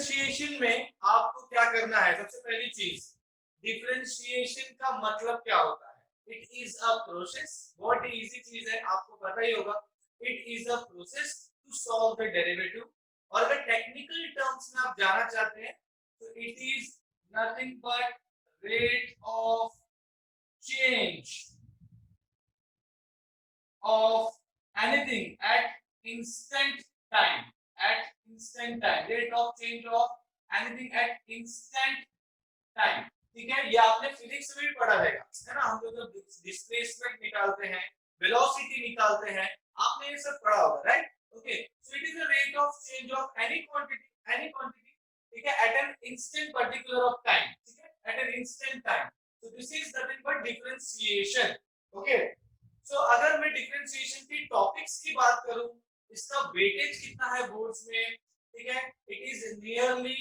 Differentiation में आपको क्या करना है? सबसे पहली चीज, डिफरेंशिएशन का मतलब क्या होता है? It is a process. बहुत ही इजी चीज है, आपको पता ही होगा। It is a process to solve the derivative. और अगर टेक्निकल टर्म्स में आप जाना चाहते हैं तो it is nothing but rate of change of anything at instant time, rate of change of anything at instant time। ठीक है, ये आपने फिजिक्स में भी पढ़ा रहेगा, है ना। हम लोग जब डिस्प्लेसमेंट निकालते हैं, वेलोसिटी निकालते हैं, आपने ये सब पढ़ा होगा, right? Okay, so it is the rate of change of any quantity, ठीक है, at an instant particular of time, ठीक है, at an instant time. So this is nothing but differentiation. Okay, so अगर मैं डिफरेंशिएशन की topics की बात करूं, इसका वेटेज कितना है बोर्ड्स में, ठीक है, it is nearly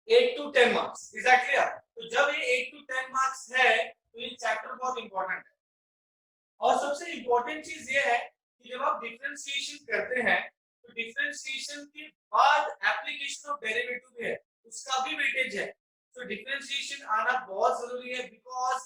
8 to 10 marks. Is that clear? तो जब ये 8 to 10 मार्क्स है तो ये चैप्टर बहुत इंपॉर्टेंट है। और सबसे इंपॉर्टेंट चीज ये है कि जब आप डिफरेंशिएशन करते हैं तो डिफरेंशिएशन के बाद एप्लीकेशन ऑफ डेरिवेटिव भी है, उसका भी वेटेज है। तो डिफरेंशिएशन आना बहुत जरूरी है, because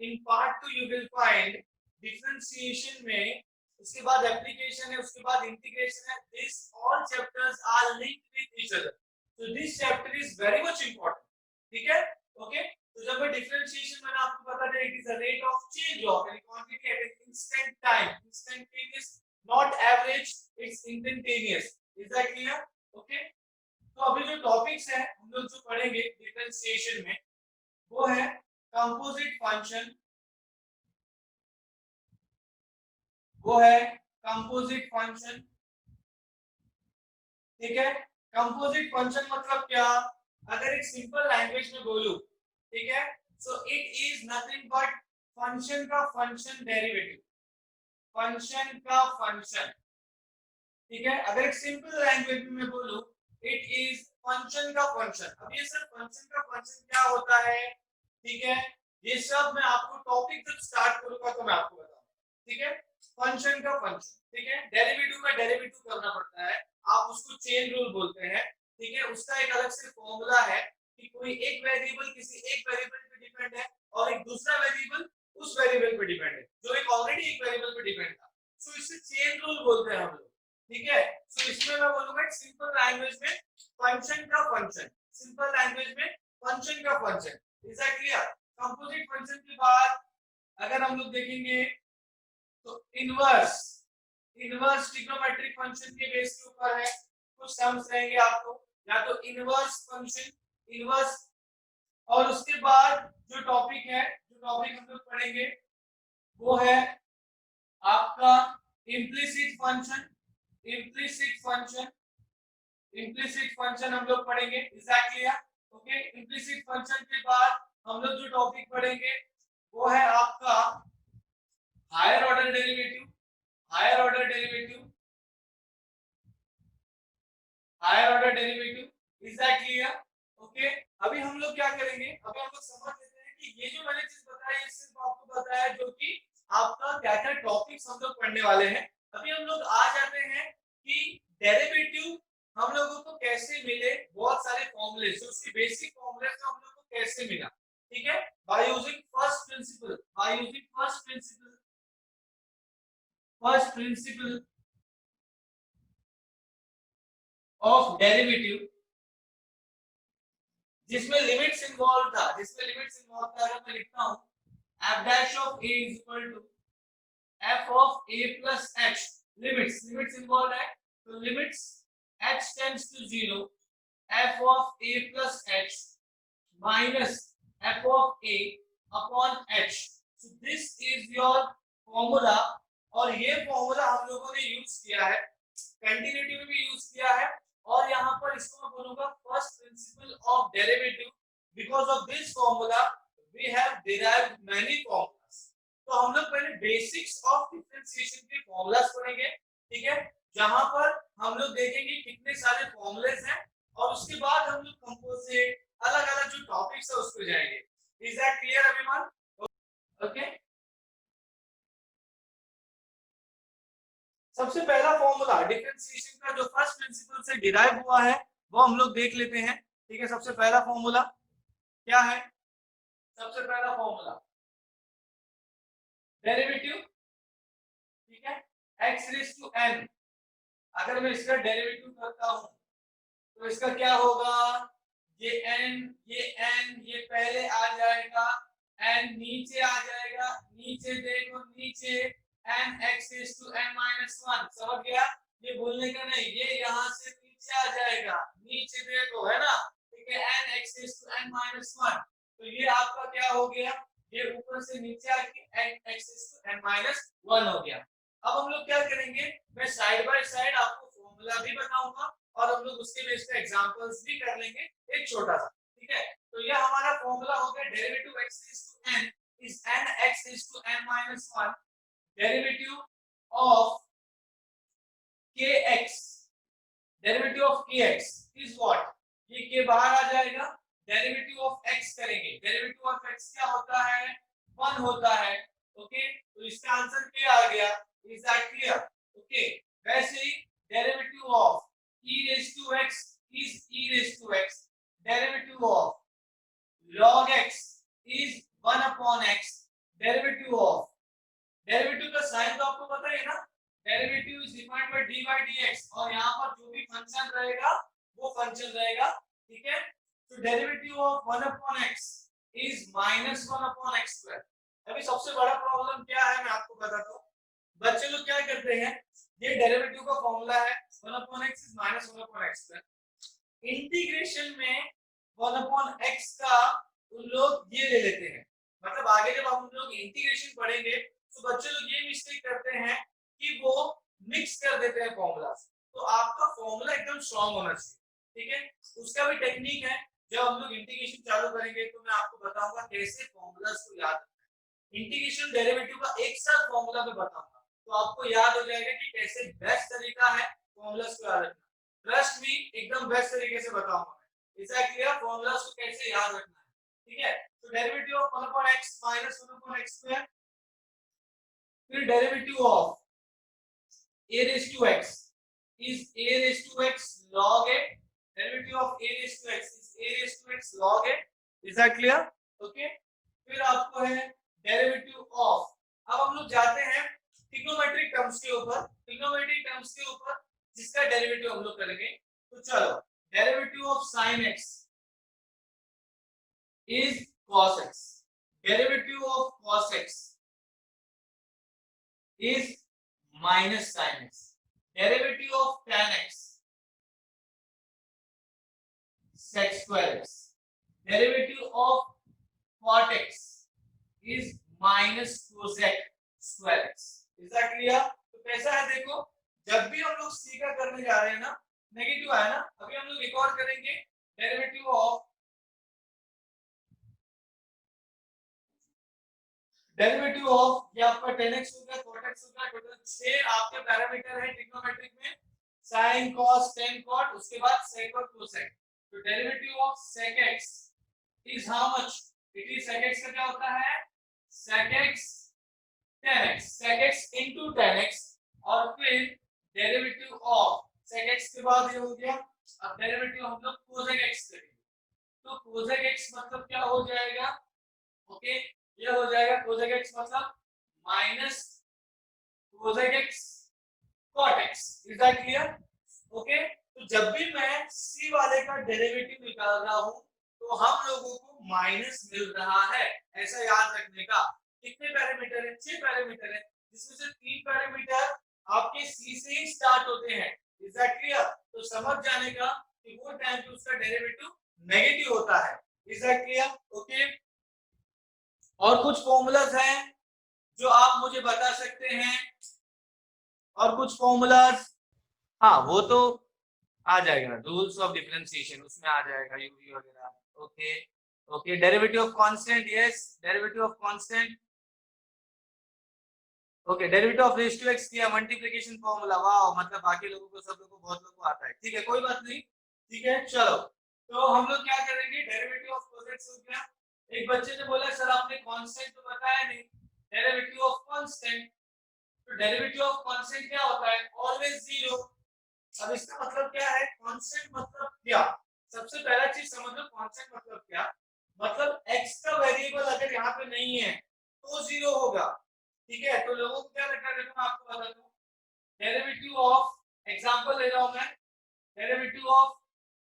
in part 2 you will find differentiation में उसके बाद एप्लीकेशन है, उसके बाद इंटीग्रेशन है। This all chapters are linked with each other, so this chapter is very much important। ठीक है, ओके। तो जब मैं डिफरेंशिएशन मैंने आपको बता दिया, it is a rate of change of any quantity eight an instant time. Instantaneous, not average, it's instantaneous. Is that clear? Okay, तो अभी जो टॉपिक्स है हम लोग जो पढ़ेंगे डिफरेंशिएशन में, वो है कंपोजिट फंक्शन, ठीक है। कंपोजिट फंक्शन मतलब क्या? अगर एक सिंपल लैंग्वेज में बोलूं, ठीक है, सो it is nothing but function का फंक्शन डेरिवेटिव, फंक्शन का फंक्शन, ठीक है। अगर एक सिंपल लैंग्वेज में मैं बोलूं, इट इज फंक्शन का फंक्शन। अब ये सब फंक्शन का फंक्शन क्या होता है, ठीक है, ये सब मैं आपको टॉपिक जब स्टार्ट करूंगा तो मैं आपको बताऊंगा, ठीक है। फंक्शन का फंक्शन, ठीक है, डेरिवेटिव का डेरिवेटिव करना पड़ता है, आप उसको चेन रूल बोलते हैं, ठीक है। उसका एक अलग से फॉर्मूला है कि कोई एक वेरिएबल किसी एक वेरिएबल पे डिपेंड है और एक दूसरा वेरिएबल उस वेरिएबल पे डिपेंड है जो एक ऑलरेडी एक वेरिएबल पे डिपेंड था। सो इसे चेन रूल बोलते हैं हम लोग, ठीक है। सो इसमें मैं बोलूंगा सिंपल लैंग्वेज में फंक्शन का फंक्शन, सिंपल लैंग्वेज में फंक्शन का function. Is that clear? Composite function के बाद अगर हम लोग देखेंगे तो इनवर्स ट्रिग्नोमेट्रिक फंक्शन के बेस के ऊपर है, कुछ टर्म्स रहेंगे आपको, या तो इनवर्स फंक्शन, इनवर्स। और उसके बाद जो टॉपिक हम लोग पढ़ेंगे वो है आपका इम्प्लिसिट फंक्शन, हम लोग पढ़ेंगे। Is that clear? Okay, implicit function के बाद हम लोग जो टॉपिक पढ़ेंगे वो है आपका higher order derivative, is that clear? Okay, अभी हम लोग क्या करेंगे, अभी हम लोग समझ लेते हैं कि ये जो मैंने चीज बताई ये सिर्फ आपको बताया जो कि आपका क्या क्या टॉपिक्स हम लोग पढ़ने वाले हैं। अभी हम लोग आ जाते हैं कि डेरिवेटिव हम लोगों को कैसे मिले, बहुत सारे फॉर्मूले, जो उसकी बेसिक फॉर्मूले तो हम लोग को कैसे मिला, ठीक है, by using first principle of derivative, जिसमें लिमिट्स इन्वॉल्व था, अगर मैं लिखता हूं f dash of a is equal to f of a plus h, limits involve है, तो limits h tends to 0 f of a plus h minus f of a upon h, so this is your formula। और ये formula हम लोगों ने use किया है, continuity में भी यूज किया है, और यहाँ पर इसको मैं बोलूंगा first principle of derivative. Because of this formula we have derived many formulas. तो हम लोग पहले बेसिक्स ऑफ डिफरेंशिएशन के फॉर्मूलास पढ़ेंगे, ठीक है, जहां पर हम लोग देखेंगे कितने सारे फॉर्मूलेस हैं, और उसके बाद हम लोग कंपोजिट अलग अलग जो टॉपिक्स है उस पर जाएंगे। Is that clear everyone? Okay, सबसे पहला फॉर्मूला डिफरेंशिएशन का जो फर्स्ट प्रिंसिपल से डिराइव हुआ है वो हम लोग देख लेते हैं। ठीक है, सबसे पहला फॉर्मूला क्या है? सबसे पहला फॉर्मूला डेरिवेटिव, ठीक है, x रेज़ टू n। अगर मैं इसका डेरिवेटिव करता हूं तो इसका क्या होगा? ये n, ये पहले आ जाएगा, n नीचे आ जाएगा, नीचे देखो नीचे n x raise to n minus 1। समझ गया? ये भूलने का नहीं, ये यहाँ से नीचे आ जाएगा, नीचे देखो, है ना? ठीक है, n x raise to n minus 1। तो ये आपका क्या हो गया? ये ऊपर से नीचे आके n x raise to n minus 1 हो गया। अब हम लोग क्या करेंगे? मैं साइड बाय साइड आपको फॉर्मूला भी बताऊंगा और हम लोग उसके बेस पे एग्जांपल्स भी कर लेंगे एक छोटा सा। ठीक है, तो ये हमारा फॉर्मूला हो गया derivative x raise to n is n x raise to n minus 1 derivative of kx, derivative of kx is what? ये k बाहर आ जाएगा, डेरिवेटिव ऑफ x करेंगे, डेरिवेटिव ऑफ x क्या होता है? 1 होता है। ओके, तो इसका आंसर क्या आ गया? Is that clear? ओके, वैसे ही derivative of e raise to x is e raise to x, derivative of log x is 1 upon x, derivative of, derivative का साइन तो आपको पता है ना, derivative is defined by dy dx और यहां पर जो भी फंक्शन रहेगा वो फंक्शन रहेगा। ठीक है, तो derivative of 1 upon x is minus 1 upon x square. अभी सबसे बड़ा प्रॉब्लम क्या है मैं आपको बताता हूं। बच्चे लोग क्या करते हैं, ये डेरिवेटिव का फॉर्मूला है 1 upon x is minus 1 upon x square, integration में 1 upon x का उन लोग ये ले लेते हैं। मतलब आगे जब हम लोग इंटीग्रेशन पढ़ेंगे तो बच्चे लोग ये मिस्टेक करते हैं कि वो मिक्स कर देते हैं फॉर्मूलास। तो आपका फॉर्मूला एकदम स्ट्रांग होना चाहिए। ठीक है, उसका भी टेक्निक है, जब हम लोग इंटीग्रेशन चालू करेंगे तो मैं आपको बताऊंगा कैसे फॉर्मूलास को याद रखना है। इंटीग्रेशन डेरिवेटिव का एक साथ फॉर्मूला में बताऊंगा तो आपको याद हो जाएगा कि कैसे बेस्ट तरीका है फॉर्मूलास को याद रखना। ट्रस्ट मी, एकदम बेस्ट तरीके से बताऊंगा मैं। इसका क्लियर फॉर्मूलास को कैसे याद रखना है। ठीक है, तो derivative of 1 upon x minus 1 upon x square, फिर derivative of a raised to x is a raised to x log a, derivative of a raised to x is a raised to x log a। Is that clear? Okay, फिर आपको है derivative of, अब हम लोग जाते हैं trigonometric terms के ऊपर, ट्रिग्नोमेट्रिक टर्म्स के ऊपर जिसका डेरिवेटिव हम लोग करेंगे। तो चलो, derivative of sin x is cos x, derivative of cos x is minus sin x, derivative of tan x sec square x, derivative of cot x is minus cosec square x। is that clear? तो कैसा है देखो, जब भी हम लोग c का करने जा रहे हैं ना, नेगेटिव आया ना, अभी हम लोग एक और करेंगे डेरिवेटिव ऑफ, डेरिवेटिव ऑफ ये आपका tan x हो गया, cot x हो गया, टोटल 6 आपके पैरामीटर है ट्रिग्नोमेट्रिक में, sin cos tan cot, उसके बाद sec और cosec। तो derivative of sec x is how much? It is sec x का क्या होता है? sec x tan x, sec x into tan x, और फिर डेरिवेटिव ऑफ sec x के बाद ये हो गया, अब डेरिवेटिव हम लोग cosec x करेंगे। तो cosec x मतलब क्या हो जाएगा? ओके, ये हो जाएगा cosec x मतलब minus cosec x cot x। Is that clear? Okay, तो जब भी मैं c वाले का डेरिवेटिव निकाल रहा हूं तो हम लोगों को माइनस मिल रहा है, ऐसा याद रखने का। कितने पैरामीटर है? 6 पैरामीटर है, जिसमें से 3 पैरामीटर आपके c से ही स्टार्ट होते हैं। Is that clear? तो समझ जाने का कि वो टाइम पे उसका डेरिवेटिव नेगेटिव होता है। Is that clear? ओके, और कुछ फॉर्मूलाज हैं जो आप मुझे बता सकते हैं, और कुछ फॉर्मूलाज, हाँ वो तो आ जाएगा, रूल्स ऑफ डिफरेंशिएशन उसमें आ जाएगा, यूवी वगैरह। Okay okay, derivative of constant, yes derivative of constant. Okay, derivative of raise to x किया, मल्टीप्लिकेशन फार्मूला, वाओ, मतलब बाकी लोगों को, सब लोगों को, बहुत लोगों को आता है। ठीक है, कोई बात नहीं। ठीक है, चलो, तो हम लोग क्या करेंगे, डेरिवेटिव ऑफ cos x हो गया। एक बच्चे ने बोला सर आपने कांस्टेंट तो बताया नहीं, डेरिवेटिव ऑफ कांस्टेंट। तो डेरिवेटिव ऑफ कांस्टेंट क्या होता है? Always zero. अब इसका मतलब क्या है, कांस्टेंट मतलब क्या? सबसे पहला चीज समझ लो कांस्टेंट मतलब क्या। मतलब x का वेरिएबल अगर यहाँ पे नहीं है तो 0 होगा। ठीक है, तो लोगों को क्या लगता है, देखो मैं आपको बताता हूँ। डेरिवेटिव ऑफ, एग्जांपल ले रहा हूं मैं, डेरिवेटिव ऑफ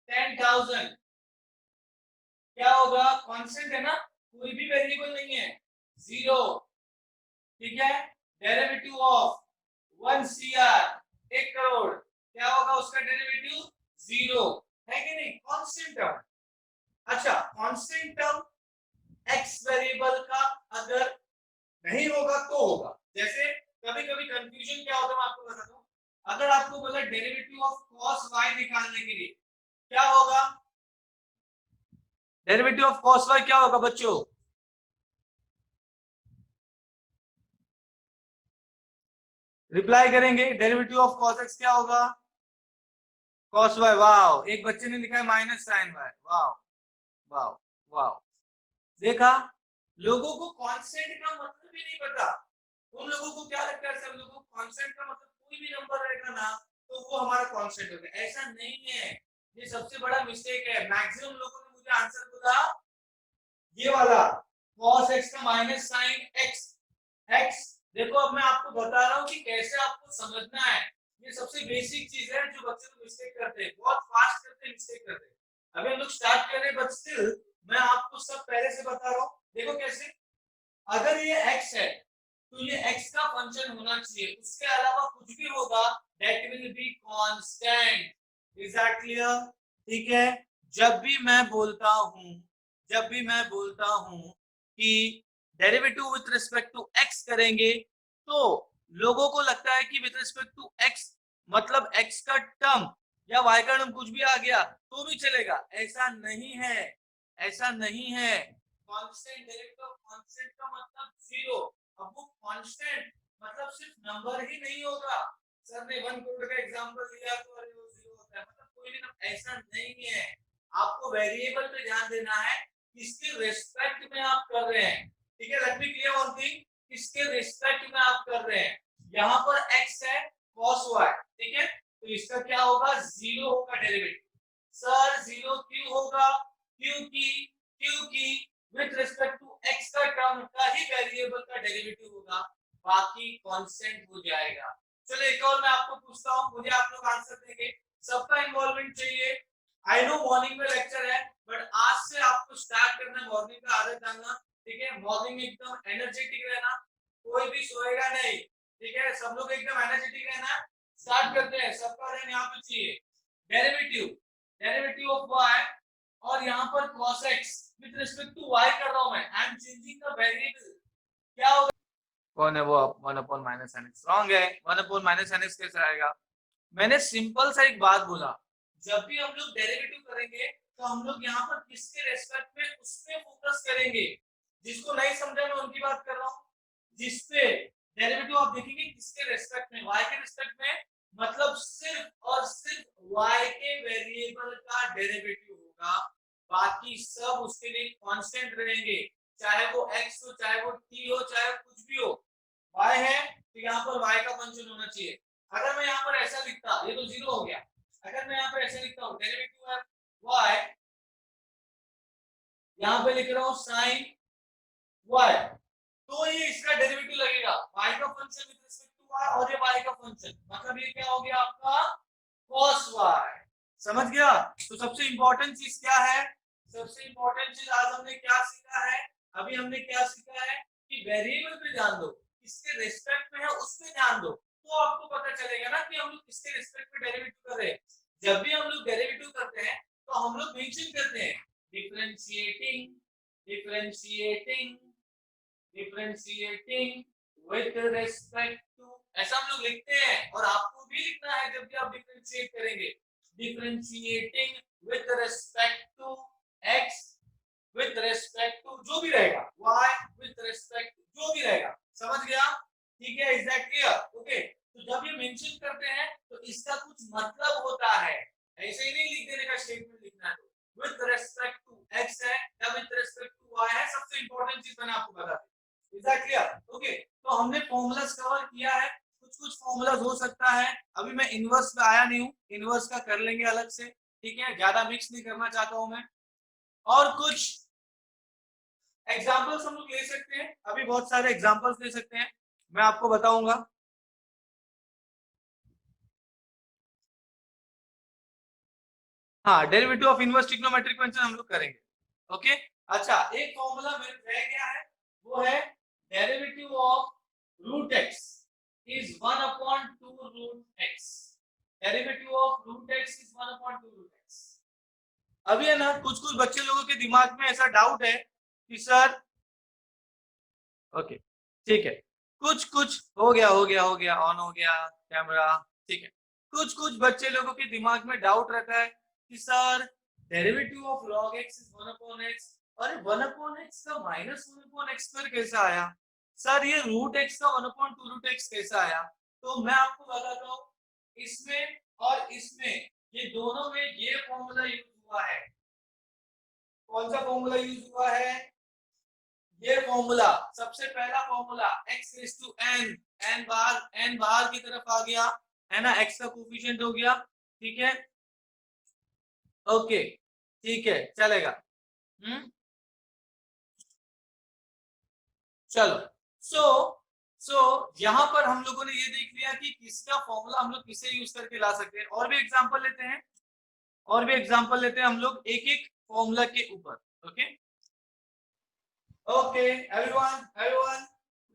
10,000 क्या होगा, कांस्टेंट है ना, कोई भी वेरिएबल नहीं है, 0। ठीक है, डेरिवेटिव ऑफ 1 CR 1 करोड़ क्या होगा उसका डेरिवेटिव, 0 है कि नहीं, कांस्टेंट टर्म। अच्छा, कांस्टेंट टर्म x वेरिएबल का अगर नहीं होगा तो होगा। जैसे कभी कभी कंफ्यूजन क्या होता है, मैं आपको बताता हूँ। अगर आपको बोला डेरिवेटिव ऑफ cos y निकालने के लिए क्या होगा, डेरिवेटिव ऑफ cos y क्या होगा बच्चों, रिप्लाई करेंगे, डेरिवेटिव ऑफ cos x क्या होगा, cos y। वाओ, एक बच्चे ने लिखा है minus sine y। Wow wow wow, देखा, लोगों को कांस्टेंट का मतलब ही नहीं पता। उन लोगों को क्या लगता है, सब लोगों को कांस्टेंट का मतलब कोई भी नंबर रहेगा ना तो वो हमारा कांस्टेंट होगा, ऐसा नहीं है। ये सबसे बड़ा मिस्टेक है, मैक्सिमम लोगों ने मुझे आंसर बोला ये वाला, cos x का माइनस साइन x। x देखो, अब मैं आपको बता रहा हूँ कि कैसे आपको समझना है। ये सबसे बेसिक चीज है जो बच्चे लोग मिस्टेक करते हैं, बहुत फास्ट करते हैं, मिस्टेक करते हैं। अभी हम लोग स्टार्ट कर रहे हैं बट स्टिल मैं आपको सब पहले से बता रहा हूँ। देखो कैसे, अगर ये x है तो ये x का फंक्शन होना चाहिए, उसके अलावा कुछ भी होगा that will be constant. Is that clear? ठीक है, जब भी मैं बोलता हूं, जब भी मैं बोलता हूं कि derivative with respect to x करेंगे तो लोगों को लगता है कि विथ रिस्पेक्ट टू x मतलब x का टर्म या y का टर्म कुछ भी आ गया तो भी चलेगा, ऐसा नहीं है, ऐसा नहीं है। कांस्टेंट, डेरिवेटिव ऑफ कांस्टेंट का मतलब 0। अब वो कांस्टेंट मतलब सिर्फ नंबर ही नहीं होगा। सर ने 1 करोड़ का एग्जांपल दिया तो अरे वो 0 होता है, मतलब कोई भी नंबर, ऐसा नहीं है। आपको वेरिएबल पे ध्यान देना है, किसके रिस्पेक्ट में आप कर रहे हैं। ठीक है, let me clear one thing, किसके रिस्पेक्ट में आप कर रहे हैं। यहाँ पर x है cos y, ठीक है, तो इसका क्या होगा, 0 होगा डेरिवेटिव। सर 0 क्यों होगा, क्योंकि क्योंकि विथ रिस्पेक्ट टू x का टर्म का ही वेरिएबल का डेरिवेटिव होगा, बाकी कांस्टेंट हो जाएगा। चलो एक और मैं आपको पूछता हूं, मुझे आप लोग आंसर देंगे, सबका इन्वॉल्वमेंट चाहिए। आई नो मॉर्निंग में लेक्चर है बट आज से आपको स्टार्ट करना है मॉर्निंग का आदत डालना। ठीक है, मॉर्निंग में एकदम एनर्जेटिक रहना, कोई भी सोएगा नहीं। ठीक है, सब लोग एकदम एनर्जेटिक रहना। स्टार्ट करते हैं, सबका ध्यान यहाँ पे चाहिए। डेरिवेटिव, डेरिवेटिव ऑफ y और यहाँ पर cos x with respect to y कर रहा हूं मैं, I am changing the variable, क्या होगा, कौन है वो, 1 upon minus sin x wrong है, 1 अपॉन माइनस sin x कैसे आएगा। मैंने सिंपल सा एक बात बोला, जब भी हम लोग डेरिवेटिव करेंगे तो हम लोग यहाँ पर किसके रेस्पेक्ट में उस पे फोकस करेंगे। जिसको नहीं समझा मैं उनकी बात कर रहा हूँ। जिसपे डेरिवेटिव आप देखेंगे किसके रेस्पेक्ट में, y के रेस्पेक्ट में, मतलब सिर्फ और सिर्फ y के वेरिएबल का डेरिवेटिव होगा, बाकी सब उसके लिए कांस्टेंट रहेंगे, चाहे वो x हो, चाहे वो t हो, चाहे कुछ भी हो। y है तो यहाँ पर y का फंक्शन होना चाहिए। अगर मैं यहाँ पर ऐसा लिखता, ये तो 0 हो गया, अगर मैं यहाँ पर ऐसा लिखता हूँ डेरिवेटिव है y, यहाँ पे लिख रहा हूँ sin y, तो ये इसका डेरिवेटिव लगेगा, y का function with respect to y और ये y का फंक्शन, मतलब ये क्या हो गया आपका cos y। समझ गया? तो सबसे इंपॉर्टेंट चीज क्या है, सबसे इंपॉर्टेंट चीज आज हमने क्या सीखा है, अभी हमने क्या सीखा है कि वेरिएबल पे ध्यान दो, किसके रिस्पेक्ट में है उस पे ध्यान दो, तो आपको पता चलेगा ना कि हम लोग किसके रिस्पेक्ट में डेरिवेटिव कर रहे हैं। जब भी हम लोग डेरिवेटिव करते हैं तो हम लोग मेंशन करते हैं differentiating, differentiating, differentiating with respect to, ऐसा हम लोग लिखते हैं और आपको भी लिखना है जब भी आप डिफरेंशिएट करेंगे, differentiating with respect to x with respect to जो भी रहेगा, y विद रिस्पेक्ट टू जो भी रहेगा। समझ गया? ठीक है, इज दैट क्लियर? ओके, तो जब ये मेंशन करते हैं तो इसका कुछ मतलब होता है, ऐसे ही नहीं लिख देने का, स्टेटमेंट लिखना है तो विद रिस्पेक्ट टू x है या विद रिस्पेक्ट टू y है, सबसे इंपॉर्टेंट चीज मैंने आपको बता दी। Is that clear? ओके, तो हमने फॉर्मूलास कवर किया है, कुछ कुछ कुछ फॉर्मूलाज हो सकता है, अभी मैं इनवर्स पे आया नहीं हूँ, इनवर्स का कर लेंगे अलग से, ठीक है, ज्यादा मिक्स नहीं करना चाहता हूं मैं। और कुछ एग्जांपल्स हम लोग ले सकते हैं, अभी बहुत सारे एग्जांपल्स ले सकते हैं, मैं आपको बताऊंगा। हाँ, derivative of inverse trigonometric function हम लोग करेंगे। ओके, अच्छा, एक फॉर्मूला मेरे रह गया है, वो है derivative of root x is 1/2 root x. Derivative of root x is 1/2 root x. अभी है ना, कुछ कुछ बच्चे लोगों के दिमाग में ऐसा डाउट है कि सर, ओके ठीक है, कुछ कुछ हो गया ऑन हो गया कैमरा, ठीक है, कुछ कुछ बच्चे लोगों के दिमाग में डाउट रहता है कि sir derivative of log x is 1/x, अरे 1/x का -1/x² कैसा आया, सर ये रूट x का 1/2 रूट x कैसा आया। तो मैं आपको बताता हूँ, इसमें और इसमें ये दोनों में ये फॉर्मूला यूज हुआ है। कौन सा फॉर्मूला यूज हुआ है? ये फॉर्मूला, सबसे पहला formula x raise to n, n बाहर की तरफ आ गया है ना, x का कोफिशिएंट हो गया, ठीक है, ओके, ठीक है, चलेगा। चलो, सो सो यहाँ पर हम लोगों ने ये देख लिया कि किसका फॉर्मूला हम लोग किसे यूज करके ला सकते हैं। और भी एग्जांपल लेते हैं, और भी एग्जांपल लेते हैं हम लोग एक एक फॉर्मूला के ऊपर। Okay okay everyone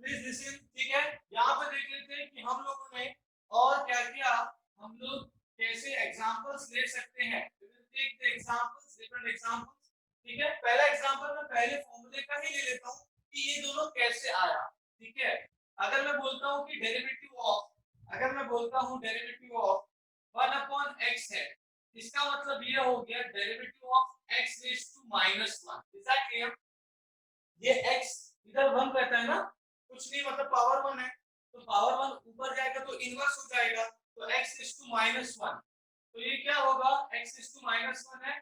please listen, ठीक है, यहाँ पे देख लेते हैं कि हम लोगों ने और क्या क्या, हम लोग कैसे एग्जांपल्स ले सकते हैं। Take the examples, different examples, ठीक है। पहला एग्जांपल मैं पहले फॉर्मूले का ही ले लेता हूँ कि ये दोनों कैसे आया, ठीक है। अगर मैं बोलता हूँ कि डेरिवेटिव ऑफ, अगर मैं बोलता हूँ डेरिवेटिव ऑफ 1/x है, इसका मतलब ये हो गया derivative of x raise to -1। Is that clear? ये x इधर 1 रहता है ना, कुछ नहीं, मतलब पावर 1 है, तो पावर 1 ऊपर जाएगा तो इनवर्स हो जाएगा, तो x इज टू -1, तो ये क्या होगा, x इज टू -1 है,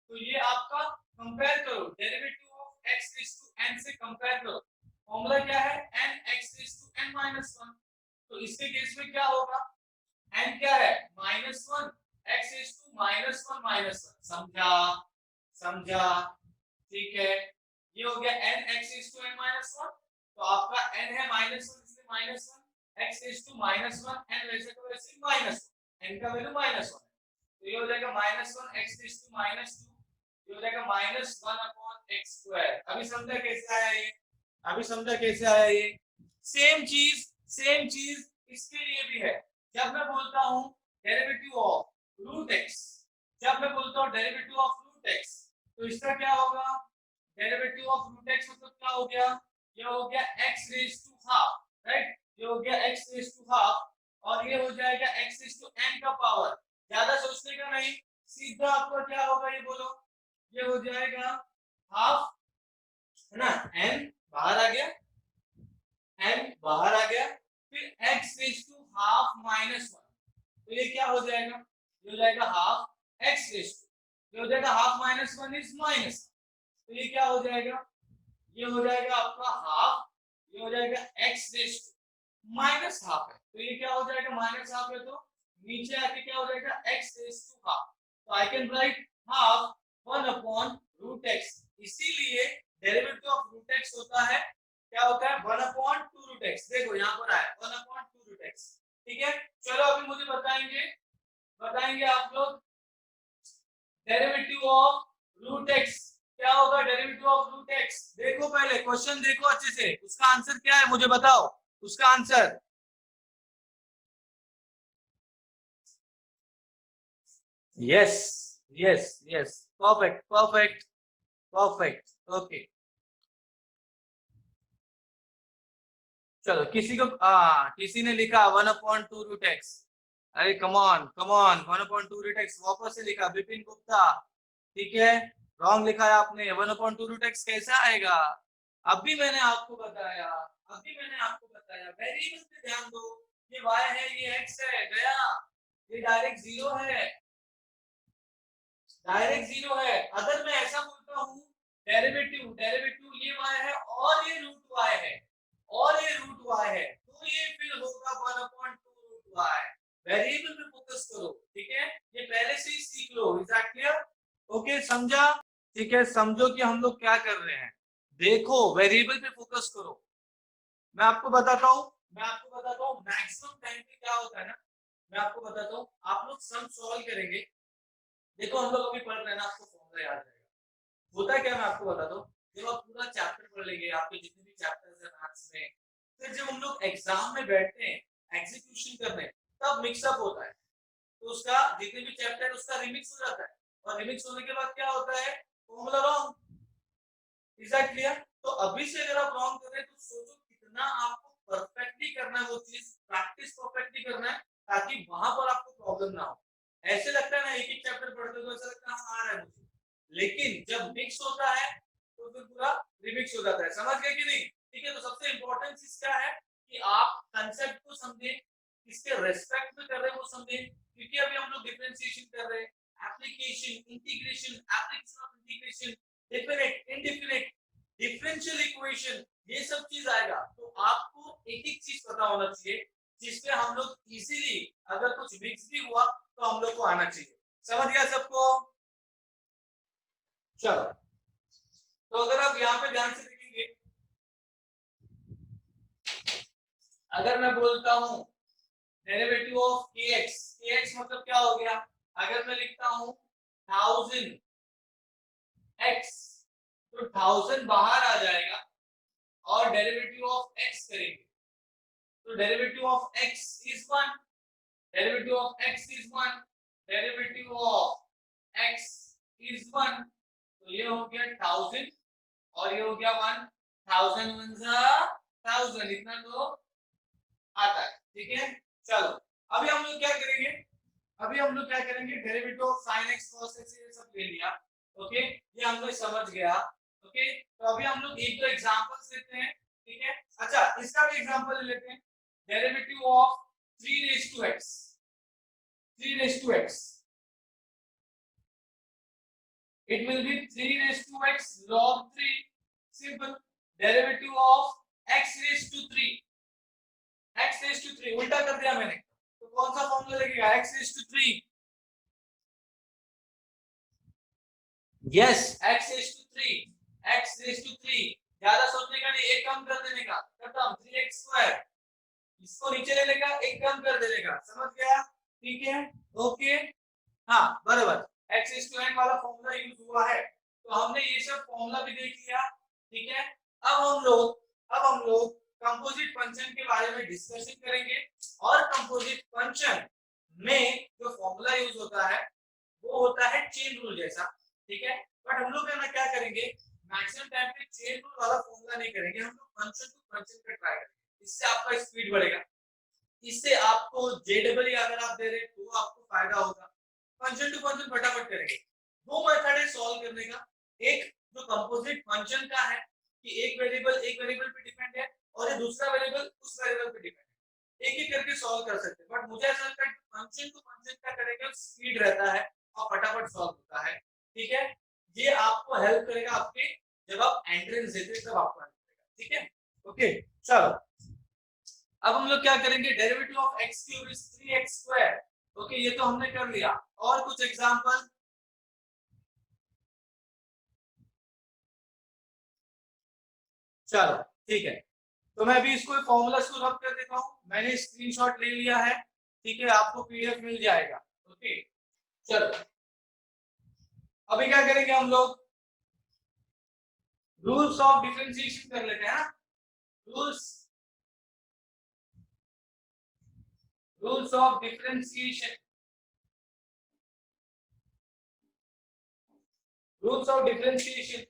तो ये आपका कंपेयर करो, derivative of x is to n से कंपेयर करो, फॉर्मूला क्या है, n x is to n -1, तो इसके केस में क्या होगा, n क्या है -1, x इज टू -1, समझा, समझा, ठीक है। ये हो गया n x is to n minus 1, तो आपका n है -1 इसलिए -1, x is to -1, n वैसे तो वैसे -1, n का वैल्यू -1 है, तो ये हो जाएगा -1 x is to -2, ये हो जाएगा -1/x²। अभी समझा कैसे आया ये, अभी समझा कैसे आया ये। सेम चीज इसके लिए भी है। जब मैं बोलता हूँ डेरिवेटिव ऑफ रूट x, जब मैं बोलता हूँ डेरिवेटिव ऑफ रूट x, तो इसका क्या होगा, डेरिवेटिव ऑफ रूट x मतलब क्या हो गया, ये हो गया x raise to half, right, ये हो गया x रेज़ टू हाफ, और ये हो जाएगा x रेज़ टू n का पावर, ज्यादा सोचने का नहीं, सीधा आपको क्या होगा ये बोलो, ये हो जाएगा हाफ, है ना, n बाहर आ गया, n बाहर आ गया, फिर x रेज़ टू हाफ -1, तो ये क्या हो जाएगा, ये हो जाएगा हाफ x रेज़ टू, ये हो जाएगा हाफ -1 इज माइनस, तो ये क्या हो जाएगा, ये हो जाएगा आपका हाफ, ये हो जाएगा x raise to minus half है, तो ये क्या हो जाएगा, माइनस हाफ है, तो नीचे आके क्या हो जाएगा x रेज़ टू हाफ, तो I can write half 1/√x, इसीलिए डेरिवेटिव ऑफ रूट x होता है, क्या होता है 1/2√x, देखो यहाँ पर आया 1/2√x, ठीक है। चलो अभी मुझे बताएंगे, बताएंगे आप लोग डेरिवेटिव ऑफ रूट x क्या होगा, डेरिवेटिव ऑफ रूट x, देखो पहले क्वेश्चन देखो अच्छे से, उसका आंसर क्या है मुझे बताओ, उसका answer, yes yes yes, perfect perfect perfect, okay. चलो किसी ने लिखा 1/2√x, अरे कम ऑन 1/2√x वापस से लिखा विपिन गुप्ता, ठीक है, रॉन्ग लिखा है आपने, 1/2√x कैसा आएगा, अभी मैंने आपको बताया, अभी मैंने आपको बताया, वेरिएबल पे ध्यान दो, ये y है, ये x है, गया, ये डायरेक्ट जीरो है, डायरेक्ट जीरो है। अगर मैं ऐसा बोलता हूँ डेरिवेटिव, डेरिवेटिव ये y है और ये रूट y है, और ये रूट y है, तो ये फिर होगा 1/2√x, समझा? ठीक है, समझो कि हम लोग क्या कर रहे हैं। देखो वेरिएबल पे फोकस करो। मैं आपको बताता हूँ मैक्सिमम टाइम पे क्या होता है ना, मैं आपको बताता हूँ। आप लोग सम सॉल्व करेंगे, देखो हम लोग अभी पढ़ रहे हैं ना, आपको फॉर्मूला याद रहेगा। होता है क्या, मैं आपको बताता हूँ। जब आप पूरा चैप्टर पढ़ लेंगे, आपके जितने भी चैप्टर्स है मैथ्स में, फिर जब हम लोग एग्जाम में बैठते हैं एग्जीक्यूशन करने, तब मिक्सअप होता है। तो उसका जितने भी चैप्टर है उसका रिमिक्स हो जाता है, और रिमिक्स होने के बाद क्या होता है, formula wrong. Is that clear? तो अभी से अगर आप रॉन्ग कर रहे हैं तो सोचो कितना आपको परफेक्टली करना है वो चीज, प्रैक्टिस परफेक्टली करना है, ताकि वहां पर आपको प्रॉब्लम ना हो। ऐसे लगता है ना, एक एक चैप्टर पढ़ते तो ऐसा लगता है हाँ आ रहा है मुझे, लेकिन जब मिक्स होता है तो फिर पूरा रिमिक्स हो जाता है। समझ गए कि नहीं? ठीक है, तो सबसे इंपॉर्टेंट चीज क्या है कि आप कंसेप्ट को समझे, इसके रेस्पेक्ट में कर रहे हैं वो समझे, क्योंकि अभी हम लोग डिफरेंशिएशन कर रहे हैं, application, integration, application of integration, definite, indefinite, differential equation, ये सब चीज आएगा। तो आपको एक एक चीज पता होना चाहिए, जिसपे हम लोग इजीली अगर कुछ मिक्स भी हुआ तो हम लोग को आना चाहिए। समझ गया सबको? चलो, तो अगर आप यहाँ पे ध्यान से देखेंगे, अगर मैं बोलता हूँ डेरिवेटिव ऑफ kx, kx मतलब क्या हो गया, अगर मैं लिखता हूँ 1000 x, तो 1000 बाहर आ जाएगा और डेरिवेटिव ऑफ x करेंगे, तो derivative of x is 1, derivative of x is 1, derivative of x is 1, तो ये हो गया 1000 और ये हो गया 1, 1000 1 1000, इतना तो आता है। ठीक है, चलो अभी हम लोग क्या करेंगे, derivative of sin x cos x ये सब ले लिया। ओके, ये हम लोग समझ गया। ओके, तो अभी हम लोग एक दो एग्जांपल्स लेते हैं। ठीक है, अच्छा इसका भी एग्जांपल ले लेते हैं, derivative of 3 raise to x, 3 raise to x, it will be 3 raised to x log 3, simple, derivative of x raised to 3, x raised to 3 उल्टा कर दिया मैंने, तो कौन सा फॉर्मूला लगेगा, x raised to 3, yes, x raised to 3, x raised to 3, ज्यादा सोचने का नहीं, एक कम कर देने का, खत्म, 3x स्क्वायर, इसको नीचे ले लेगा, एक कम कर देने का, समझ गया? ठीक है, ओके, हाँ बराबर, x raised to n वाला फॉर्मूला यूज हुआ है, तो हमने ये सब फॉर्मूला भी देख लिया। ठीक है, अब हम लोग कंपोजिट फंक्शन के बारे में डिस्कशन करेंगे, और कंपोजिट फंक्शन में जो फॉर्मूला यूज होता है वो होता है चेन रूल जैसा। ठीक है, बट हम लोग है ना क्या करेंगे, मैक्सिमम टाइम पे चेन रूल वाला फॉर्मूला नहीं करेंगे, हम लोग फंक्शन टू फंक्शन का ट्राई करेंगे, इससे आपका स्पीड बढ़ेगा, इससे आपको जेडबल अगर आप दे रहे तो आपको फायदा होगा। फंक्शन टू फंक्शन फटाफट करेंगे। दो मेथड है सॉल्व करने का, एक जो कंपोजिट फंक्शन का है कि एक वेरिएबल पे डिपेंड है, और ये दूसरा वेरिएबल उस वेरिएबल पे डिपेंड है, एक एक करके सॉल्व कर सकते हैं, बट मुझे ऐसा लगता है कि फंक्शन टू फंक्शन का करेंगे स्पीड रहता है और फटाफट सॉल्व होता है। ठीक है, ये आपको हेल्प करेगा आपके, जब आप एंट्रेंस देते तब आपको हेल्प करेगा। ठीक है, ओके, चलो अब हम लोग क्या करेंगे, derivative of x cube is 3x square. Okay, ये तो हमने कर लिया, और कुछ एग्जांपल, चलो ठीक है, तो मैं अभी इसको फॉर्मूला को रब कर देता हूं, मैंने स्क्रीनशॉट ले लिया है। ठीक है, आपको पीडीएफ मिल जाएगा। ओके, चलो अभी क्या करेंगे हम लोग, रूल्स ऑफ डिफरेंशिएशन कर लेते हैं। Rules of differentiation, rules of differentiation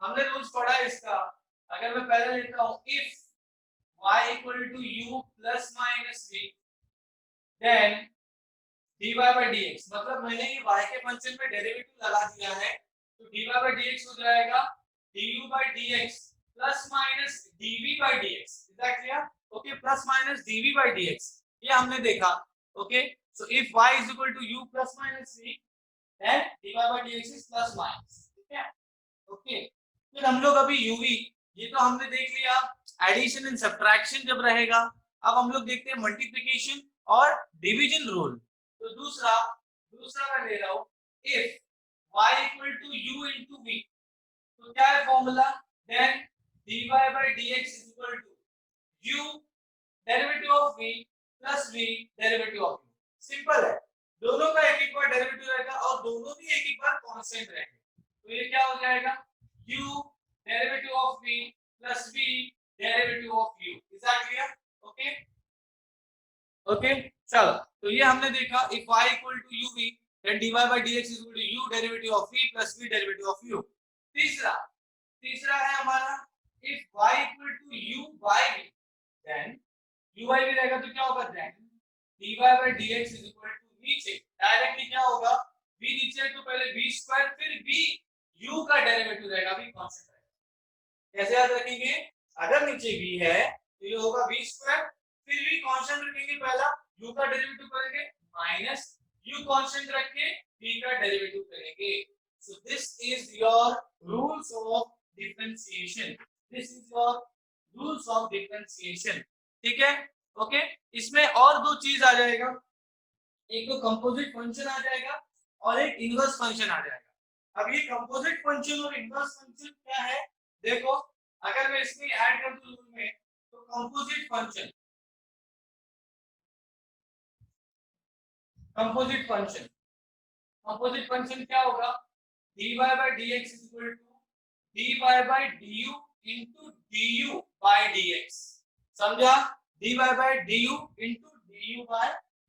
हमने रूल्स पढ़ा है इसका। अगर मैं पहले लेता हूं, if y equal to u plus minus v, then dy by dx, मतलब मैंने ये y के फंक्शन में डेरिवेटिव लगा दिया है, तो dy by dx हो जाएगा du by dx plus minus dv by dx, is that clear? okay, plus minus dv by dx ये हमने देखा। okay, so if y is equal to u plus minus v, then dy by dx is plus minus। ठीक है, okay, फिर हम लोग अभी uv, ये तो हमने देख लिया, एडिशन एंड सब्ट्रैक्शन जब रहेगा। अब हम लोग देखते हैं मल्टीप्लिकेशन और डिवीजन रूल। तो दूसरा मैं ले रहा हूं, if y equal to u into v, तो क्या है formula, then dy by dx is equal to u derivative of v plus v derivative of u। Simple है, दोनों का एक एक बार डेरिवेटिव रहेगा और दोनों भी एक एक बार कांस्टेंट रहेंगे, तो ये क्या हो जाएगा, u derivative of v plus v derivative of u। Is that clear? Okay okay, चलो तो ये हमने देखा if y equal to uv then dy by dx is equal to u derivative of v plus v derivative of u। तीसरा तीसरा है हमारा if y equal to u by v then uy भी रहेगा तो क्या होगा, then dy by dx is equal to नीचे डायरेक्टली क्या होगा, v नीचे है तो पहले v स्क्वायर फिर v u का डेरिवेटिव रहेगा, v कांस्टेंट रहेगा। कैसे याद रखेंगे, अगर नीचे v है तो ये होगा v स्क्वायर फिर v कांस्टेंट रखेंगे, पहला u का डेरिवेटिव करेंगे माइनस u कांस्टेंट रख के v का डेरिवेटिव करेंगे। सो this is your rules of differentiation, this is your rules of differentiation. ठीक है, ओके। इसमें और दो चीज आ जाएगा, एक तो कंपोजिट फंक्शन आ जाएगा और एक इनवर्स फंक्शन आ जाएगा। अब ये कंपोजिट फंक्शन और इनवर्स फंक्शन क्या है, देखो अगर मैं इसमें ऐड कर दूं रूल में तो composite function, composite function, composite function क्या होगा, dy by dx is equal to dy by du into du by dx। समझा, dy by du into du by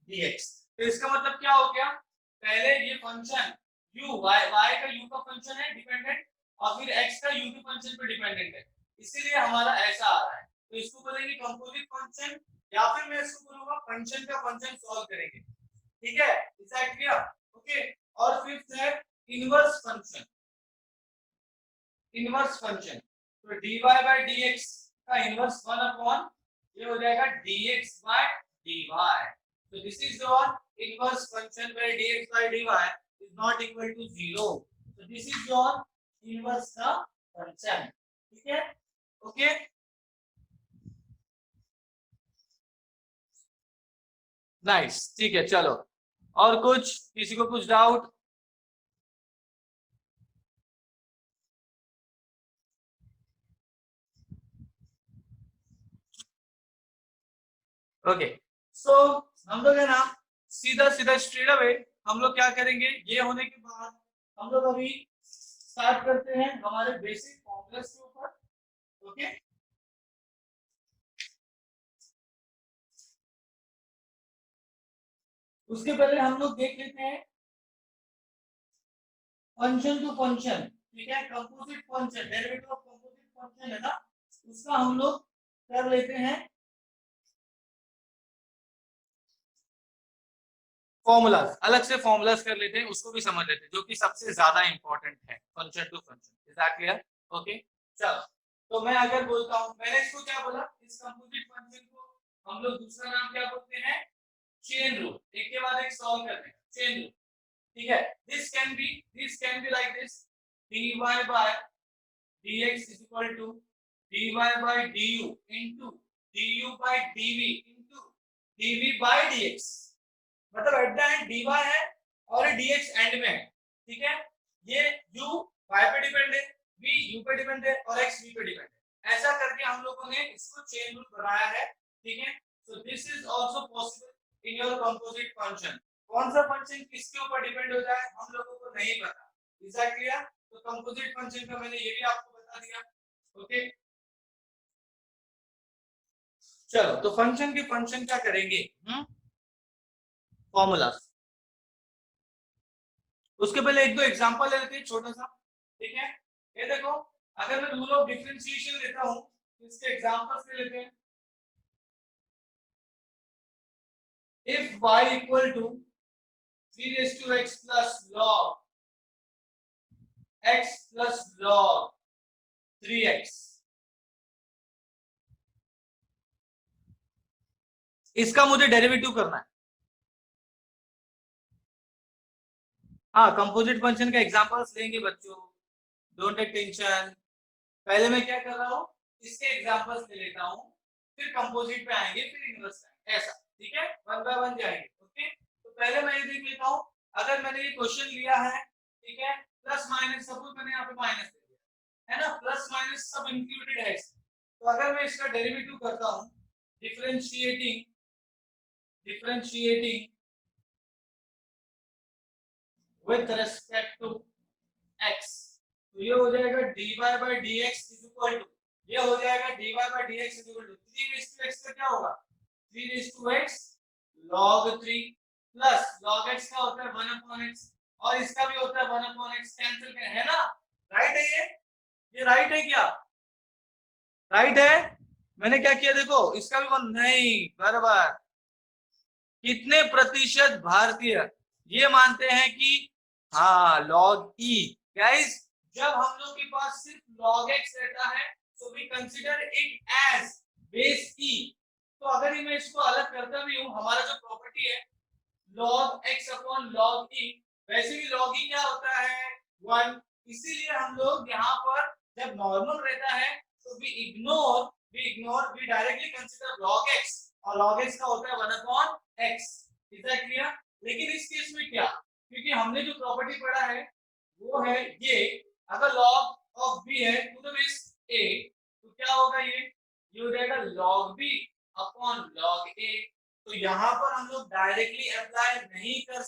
dx। तो इसका मतलब क्या हो गया, पहले ये फंक्शन u y का u का फंक्शन है डिपेंडेंट और फिर x का u के फंक्शन पे डिपेंडेंट है, इसीलिए हमारा ऐसा आ रहा है। तो इसको बोलेंगे कंपोजिट फंक्शन या फिर मैं इसको बोलूंगा फंक्शन का फंक्शन सॉल्व करेंगे। ठीक है, इज दैट क्लियर? ओके। और फिफ्थ है इनवर्स फंक्शन, इनवर्स फंक्शन तो dy by dx का इनवर्स 1 अपॉन ये हो जाएगा dx by dy। so this is your inverse function where dx by dy is not equal to 0, so this is your inverse का function। ठीक है, okay. Nice, ठीक है, चलो और कुछ, किसी को कुछ डाउट? ओके, सो हम लोग है ना सीधा सीधा स्ट्रेट अवे हम लोग क्या करेंगे, ये होने के बाद हम लोग अभी स्टार्ट करते हैं हमारे बेसिक फॉर्मूलास के ऊपर। ओके, उसके पहले हम लोग देख लेते हैं फंक्शन टू फंक्शन। ठीक है, composite function, derivative of composite function है ना, उसका हम लोग कर लेते हैं फॉर्मूलाज, अलग से फॉर्मूलाज कर लेते हैं, उसको भी समझ लेते हैं जो कि सबसे ज्यादा इंपॉर्टेंट है function to function. Is that clear? Okay, चलो तो मैं अगर बोलता हूं, मैंने इसको क्या बोला, इस कंपोजिट फंक्शन को हम लोग दूसरा नाम क्या बोलते हैं, चेन रूल। एक के बाद एक सॉल्व करते हैं, चेन रूल। ठीक है, this can be like this, dy by dx is equal to dy by du into du by dv into dv by dx। मतलब एट द एंड dy है और dx एंड में है। ठीक है, ये u y पे डिपेंड है, v u पे डिपेंड है और x v पे डिपेंड है। ऐसा करके हम लोगों ने इसको चेन रूल बनाया है। ठीक है, सो this is also possible in your composite function. कौन सा फंक्शन किसके ऊपर डिपेंड हो जाए हम लोगों को नहीं पता। Is that clear? तो कंपोजिट फंक्शन का मैंने ये भी आपको बता दिया। ओके, चलो तो फंक्शन के फंक्शन क्या करेंगे, फॉर्मूला। उसके पहले एक दो एग्जांपल ले लेते हैं छोटा सा। ठीक है, ये देखो अगर मैं रूल ऑफ डिफरेंशिएशन लेता हूं तो इसके एग्जांपल्स ले लेते हैं। if y equal to 3 raised to x plus log x plus log 3x, इसका मुझे डेरिवेटिव करना है। हाँ, कंपोजिट फंक्शन का एग्जांपल्स लेंगे बच्चों, डोंट टेक टेंशन। पहले मैं क्या कर रहा हूँ, इसके एग्जांपल्स ले लेता हूँ, फिर कंपोजिट पे आएंगे, फिर इनवर्स पे, ऐसा। ठीक है, वन बाय वन जाएंगे। ओके, तो पहले मैं ये देख लेता हूँ, अगर मैंने ये क्वेश्चन लिया है ठीक है, प्लस माइनस, सपोज मैंने यहाँ पे माइनस दे दिया है ना, प्लस माइनस सब इंक्लूडेड है इसमें। तो अगर मैं इसका डेरिवेटिव करता हूँ, differentiating with respect to x, तो ये हो जाएगा dy by dx is equal to, ये हो जाएगा dy by dx is equal to 3 raised to x का क्या होगा, 3 raised to x log 3 plus log x का होता है 1 upon x और इसका भी होता है 1 upon x, कैंसिल कर, है ना, राइट है ये राइट है क्या, राइट है, मैंने क्या किया देखो, इसका भी वन नहीं, बराबर। कितने प्रतिशत भारतीय ये मानते हैं कि हाँ लॉग ई, गाइस जब हम लोग के पास सिर्फ log x रहता है तो we consider it as base e. तो अगर मैं इसको अलग करता भी हूं, हमारा जो प्रॉपर्टी है log x upon log e, वैसे भी log e क्या होता है 1, इसीलिए हम लोग यहाँ पर जब नॉर्मल रहता है तो we directly consider log x और log x का होता है 1 upon x, is that clear. लेकिन इस केस में क्या, क्योंकि हमने जो प्रॉपर्टी पढ़ा है वो है ये, अगर log ऑफ b है टू द बेस a तो क्या होगा, ये हो जाएगा log b upon log a। तो यहाँ पर हम लोग डायरेक्टली अप्लाई नहीं कर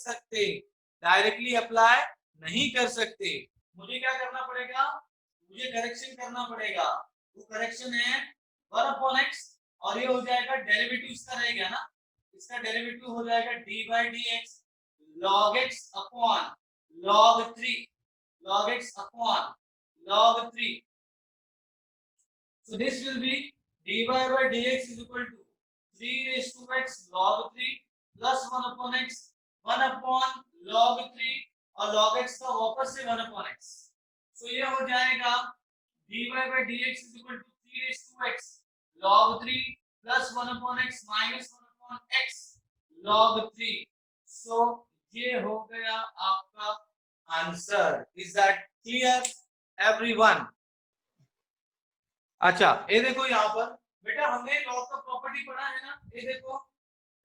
सकते, मुझे क्या करना पड़ेगा, मुझे करेक्शन करना पड़ेगा, वो करेक्शन है 1 अपॉन x और ये हो जाएगा डेरिवेटिव इसका रहेगा ना, इसका डेरिवेटिव हो जाएगा d by dx log x upon log 3, log x upon log 3, so this will be dy by dx is equal to 3 raised to x log 3 plus 1 upon x, 1 upon log 3 और log x का वापस से 1 upon x, so ये हो जाएगा dy by dx is equal to 3 raised to x log 3 plus 1 upon x minus 1 upon x log 3, so ये हो गया आपका answer. Is that clear everyone? अच्छा ये देखो यहाँ पर बेटा हमने लॉग का प्रॉपर्टी पढ़ा है ना, ये देखो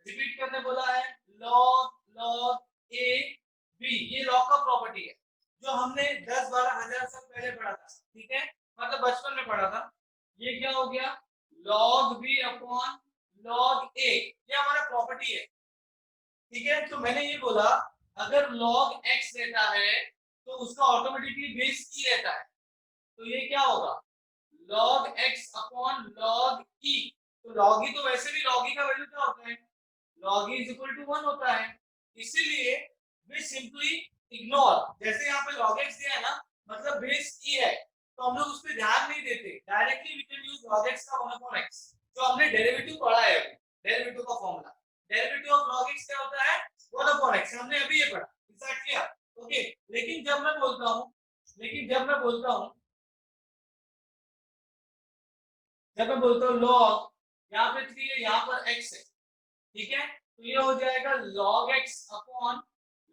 रिपीट करने बोला है, लॉग ए बी, ये लॉग का प्रॉपर्टी है जो हमने 10-12 हजार साल पहले पढ़ा था, ठीक है, मतलब बचपन में पढ़ा था। ये क्या हो गया, लॉग बी अपॉन लॉग ए, ये हमारा प्रॉपर्टी है, ठीक है। तो मैंने ये बोला अगर log x रहता है तो उसका ऑटोमेटिकली बेस e रहता है, तो ये क्या होगा log x upon log e, तो log e तो वैसे भी log e का वैल्यू क्या होता है, log e is equal to 1 होता है, इसीलिए वी सिंपली इग्नोर, जैसे यहाँ पे log x दिया है ना, मतलब बेस e है तो हम लोग उस पर ध्यान नहीं देते, directly we can use log x का 1 अपॉन x, जो हमने डेरिवेटिव पढ़ा है, डेरिवेटिव का formula, derivative of log x क्या होता है 1 अपॉन x, हमने अभी ये पढ़ा, इज दैट क्लियर, ओके। लेकिन जब मैं बोलता हूँ log, यहाँ पे 3 है, यहाँ पर x है, ठीक है, तो ये हो जाएगा log x अपॉन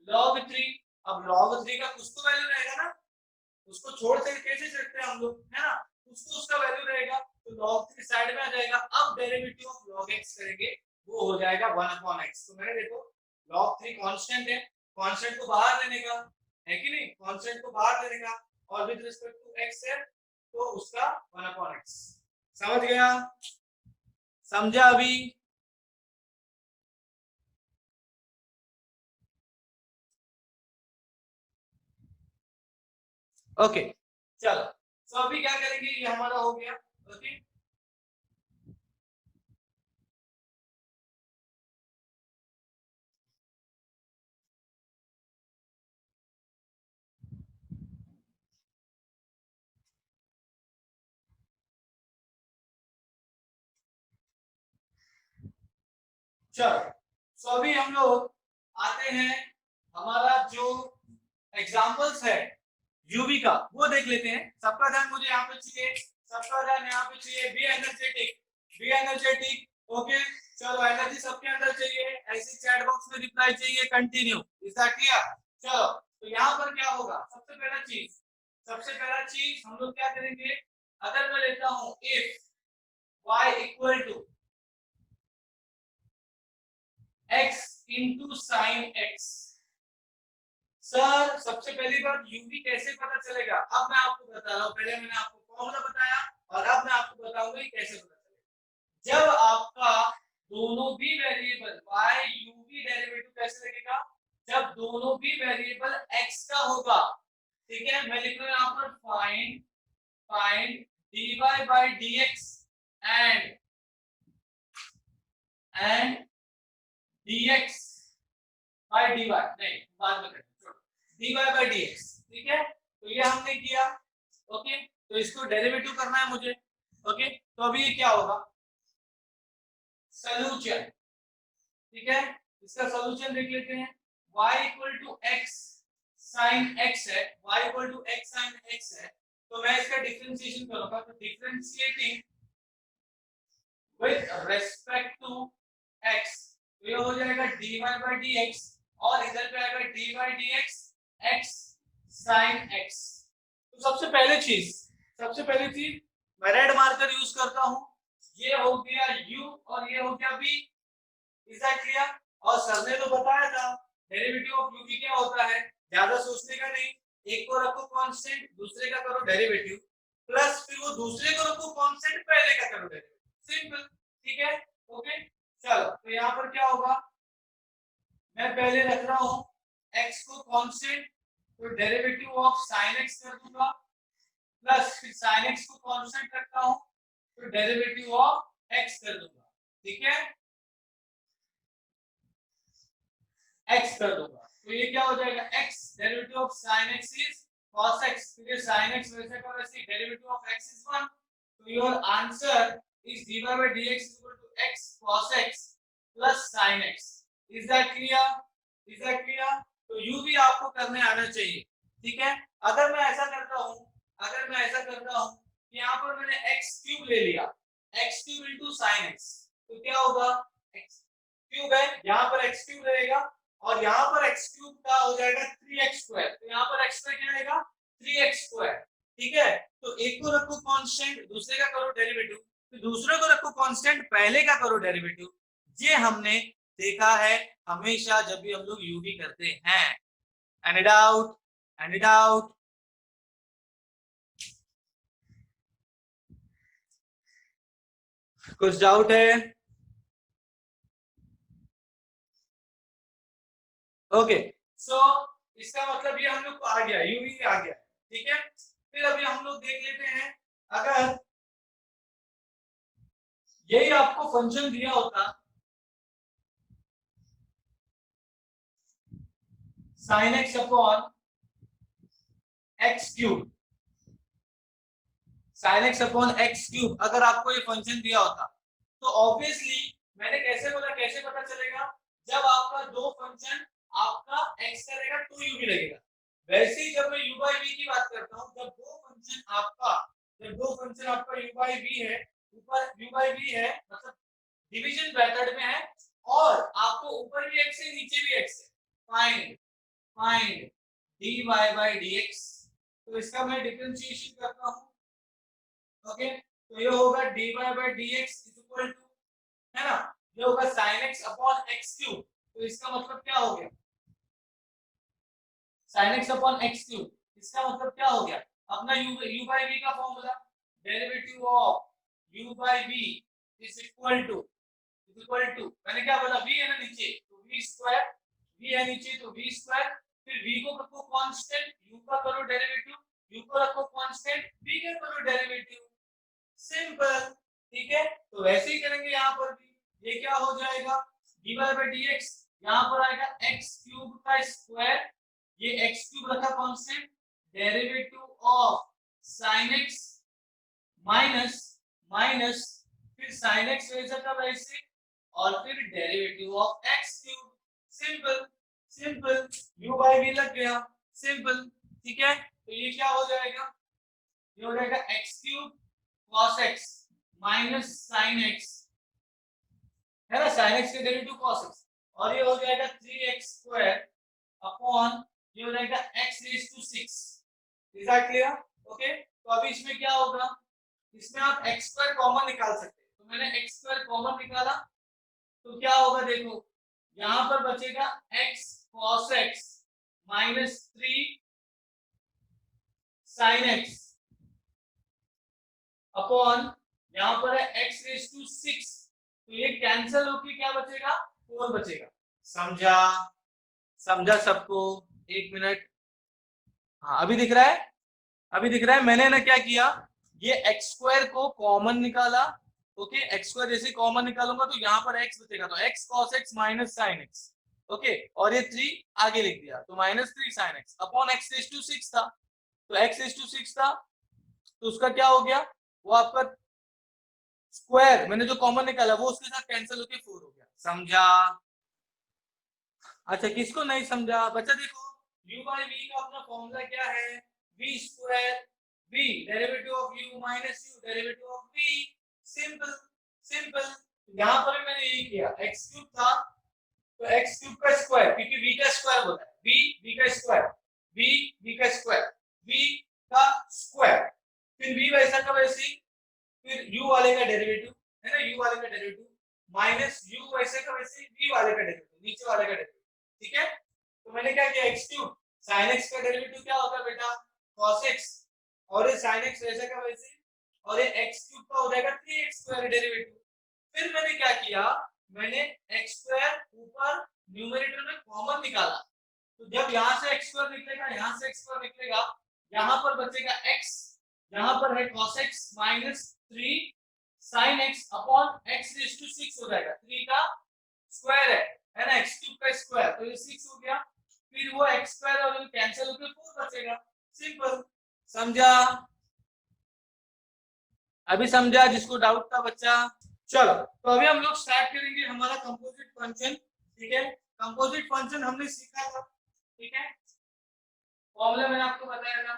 log 3, अब log 3 का कुछ तो वैल्यू रहेगा ना, उसको छोड़ के कैसे सकते हैं हम लोग, है ना, उसको उसका वैल्यू रहेगा, तो log 3 साइड में आ जाएगा, अब डेरिवेटिव ऑफ log x करेंगे वो हो जाएगा 1 अपॉन x, तो मैंने देखो log 3 कांस्टेंट है, कांस्टेंट को बाहर लेने का है कि नहीं, कांस्टेंट को बाहर लेने का और विद रिस्पेक्ट टू x है तो उसका 1 अपॉन x, समझ गया, समझा अभी? ओके चलो, तो अभी क्या करेंगे, ये हमारा हो गया, ओके। चलो, तो अभी हम लोग आते हैं, हमारा जो एग्जांपल्स है यूवी का वो देख लेते हैं। सबका ध्यान मुझे यहाँ पे चाहिए, सबका ध्यान यहाँ पे चाहिए, बी एनर्जेटिक, ओके। चलो एनर्जी सबके अंदर चाहिए, ऐसी चैट बॉक्स में रिप्लाई चाहिए, कंटिन्यू, इज दैट क्लियर? चलो तो यहाँ पर क्या होगा, सबसे पहला चीज हम लोग क्या करेंगे, अगर मैं लेता हूँ if y equal to x into sin x, sir सबसे पहली बात यूवी कैसे पता चलेगा, अब मैं आपको बता रहा हूँ। पहले मैंने आपको फॉर्मूला बताया और अब मैं आपको बताऊंगा कि कैसे पता चलेगा। जब आपका दोनों भी वेरिएबल y यूवी डेरिवेटिव कैसे लगेगा, जब दोनों भी वेरिएबल x का होगा। ठीक है, मैं लिख रहा हूं यहां पर find dy by dx and dx by dy, नहीं बाद में करेंगे, dy by dx। ठीक है, तो ये हमने किया। ओके, तो इसको डेरिवेटिव करना है मुझे। ओके, तो अभी ये क्या होगा, सॉल्यूशन। ठीक है, इसका सॉल्यूशन देख लेते हैं। y equal to x sin x है, y equal to x sin x है, तो मैं इसका डिफरेंशिएशन करूंगा। तो differentiating with respect to x, तो ये हो जाएगा dy by dx और इधर पे आएगा dy by dx x sin x। तो सबसे पहली चीज मैं रेड मार्कर यूज करता हूं। ये हो गया u और ये हो गया v। Is that clear? और सर ने तो बताया था डेरिवेटिव ऑफ u क्या होता है, ज्यादा सोचने का नहीं। एक को रखो कांस्टेंट, दूसरे का करो डेरिवेटिव, प्लस फिर वो दूसरे को रखो कांस्टेंट, पहले का करो डेरिवेटिव। सिंपल। ठीक है, ओके। चलो, तो यहाँ पर क्या होगा, मैं पहले रख रहा हूँ x को कांस्टेंट, तो डेरिवेटिव ऑफ sin x कर दूंगा, प्लस फिर sin x को कांस्टेंट रखता हूँ तो डेरिवेटिव ऑफ x कर दूंगा। ठीक है, x कर दूंगा, तो ये क्या हो जाएगा, x derivative of sin x is cos x, क्योंकि sin x वैसे का वैसे डेरिवेटिव ऑफ x इज 1, तो your answer is dy by dx equal to x cos x plus sin x। Is that clear? तो u भी आपको करने आना चाहिए। ठीक है, अगर मैं ऐसा करता हूं कि यहाँ पर मैंने x क्यूब ले लिया, x cube into sin x, तो क्या होगा, x क्यूब है, यहाँ पर x क्यूब रहेगा और यहाँ पर x क्यूब का हो जाएगा 3x स्क्वायर, तो यहाँ पर x स्क्वायर क्या आएगा, 3x स्क्वायर। ठीक है, तो एक को रखो कांस्टेंट, दूसरे का करो डेरिवेटिव, तो दूसरे को रखो कांस्टेंट, पहले का करो डेरिवेटिव। ये हमने देखा है हमेशा जब भी हम लोग यूवी करते हैं। Any doubt? कुछ डाउट है? ओके, सो इसका मतलब ये हम लोग को आ गया, यूवी आ गया। ठीक है, फिर अभी हम लोग देख लेते हैं, अगर यही आपको फंक्शन दिया होता sin x upon x cube, sin x upon x cube, अगर आपको ये फंक्शन दिया होता तो ऑब्वियसली मैंने कैसे बोला, कैसे पता चलेगा, जब आपका दो फंक्शन आपका x करेगा तो u भी लगेगा। वैसे ही जब मैं u by v की बात करता हूं, जब दो फंक्शन आपका u by v है, ऊपर u by v है, मतलब डिवीजन ब्रैकेट में है और आपको ऊपर भी x है नीचे भी x है, फाइंड dy by dx। तो इसका मैं डिफरेंशिएशन करता हूं। ओके, तो ये होगा dy by dx is equal to, है ना, ये होगा sin x upon x cube. तो इसका मतलब क्या हो गया, sin x upon x cube, इसका मतलब क्या हो गया, अपना u by v का formula, derivative of u by v is equal to मैंने क्या बोला, v है ना नीचे, तो v स्क्वायर, v है नीचे तो v स्क्वायर, फिर v को रखो कांस्टेंट, u का करो डेरिवेटिव, u को रखो कांस्टेंट, v का करो डेरिवेटिव। सिंपल। ठीक है, तो वैसे ही करेंगे यहाँ पर भी, ये क्या हो जाएगा, dy by dx, यहाँ पर आएगा x क्यूब का स्क्वायर, ये x क्यूब रखा constant, derivative of sin x minus फिर sin x वैसे का वैसे और फिर derivative of x cube. Simple u by v लग गया, सिंपल। ठीक है, तो ये क्या हो जाएगा, ये हो जाएगा x cube cos x minus sin x, है ना, sin x के डेरिवेटिव cos x, और ये हो जाएगा 3x स्क्वायर अपॉन ये हो जाएगा x raise to 6। Is that clear? Okay, तो अभी इसमें क्या होगा, इसमें आप x स्क्वायर कॉमन निकाल सकते हैं, तो मैंने x स्क्वायर कॉमन निकाला, तो क्या होगा देखो, यहाँ पर बचेगा x cos x -3 sin x upon यहां पर है x रेज टू 6, तो ये कैंसिल होके क्या बचेगा, 4 बचेगा। समझा? समझा सबको? एक मिनट, हाँ अभी दिख रहा है, अभी दिख रहा है। मैंने ना क्या किया, ये एक्स स्क्वायर को कॉमन निकाला। ओके, एक्स स्क्वायर जैसे कॉमन निकालूंगा तो यहाँ पर एक्स बचेगा, तो x cos x minus sine x. Okay, और ये 3 आगे लिख दिया, तो -3 sine x upon x raise to 6 था, तो एक्स रेज टू 6 था, तो उसका क्या हो गया, वो आपका स्क्वायर मैंने जो कॉमन निकाला वो उसके साथ कैंसिल होके 4 हो गया। समझा? अच्छा, किसको नहीं समझा बच्चा? देखो u बाई v का अपना फॉर्मूला क्या है, v square, v derivative of u minus u derivative of v। Simple simple. यहां पर भी मैंने यही किया, x क्यूब था तो x क्यूब का स्क्वायर, क्योंकि v का स्क्वायर होता है, v का स्क्वायर, v का स्क्वायर, v का स्क्वायर, फिर v वैसा का वैसी, फिर u वाले का डेरिवेटिव है ना, u वाले का डेरिवेटिव माइनस u वैसे का वैसे v वाले का डेरिवेटिव, नीचे वाले का डेरिवेटिव। ठीक है, तो मैंने क्या किया, x क्यूब sin x का डेरिवेटिव क्या होगा बेटा, cos x, और ये sin x वैसे का वैसे, और ये x क्यूब का हो जाएगा 3x स्क्वायर डेरिवेटिव। फिर मैंने क्या किया, मैंने x स्क्वायर ऊपर न्यूमरेटर में कॉमन निकाला, तो जब यहां से x स्क्वायर निकलेगा, यहां से x स्क्वायर निकलेगा, यहां पर बचेगा x, यहां पर है cos x minus 3 sin x upon x raise to 6 हो जाएगा, 3 का स्क्वायर है ना, x क्यूब का स्क्वायर, तो ये 6 हो गया, फिर वो x स्क्वायर और ये कैंसिल होकर 4 बचेगा। सिंपल। समझा? अभी समझा जिसको डाउट था बच्चा? चलो, तो अभी हम लोग स्टार्ट करेंगे हमारा कंपोजिट फंक्शन। ठीक है, कंपोजिट फंक्शन हमने सीखा था। ठीक है, फॉर्मूला मैंने आपको बताया था,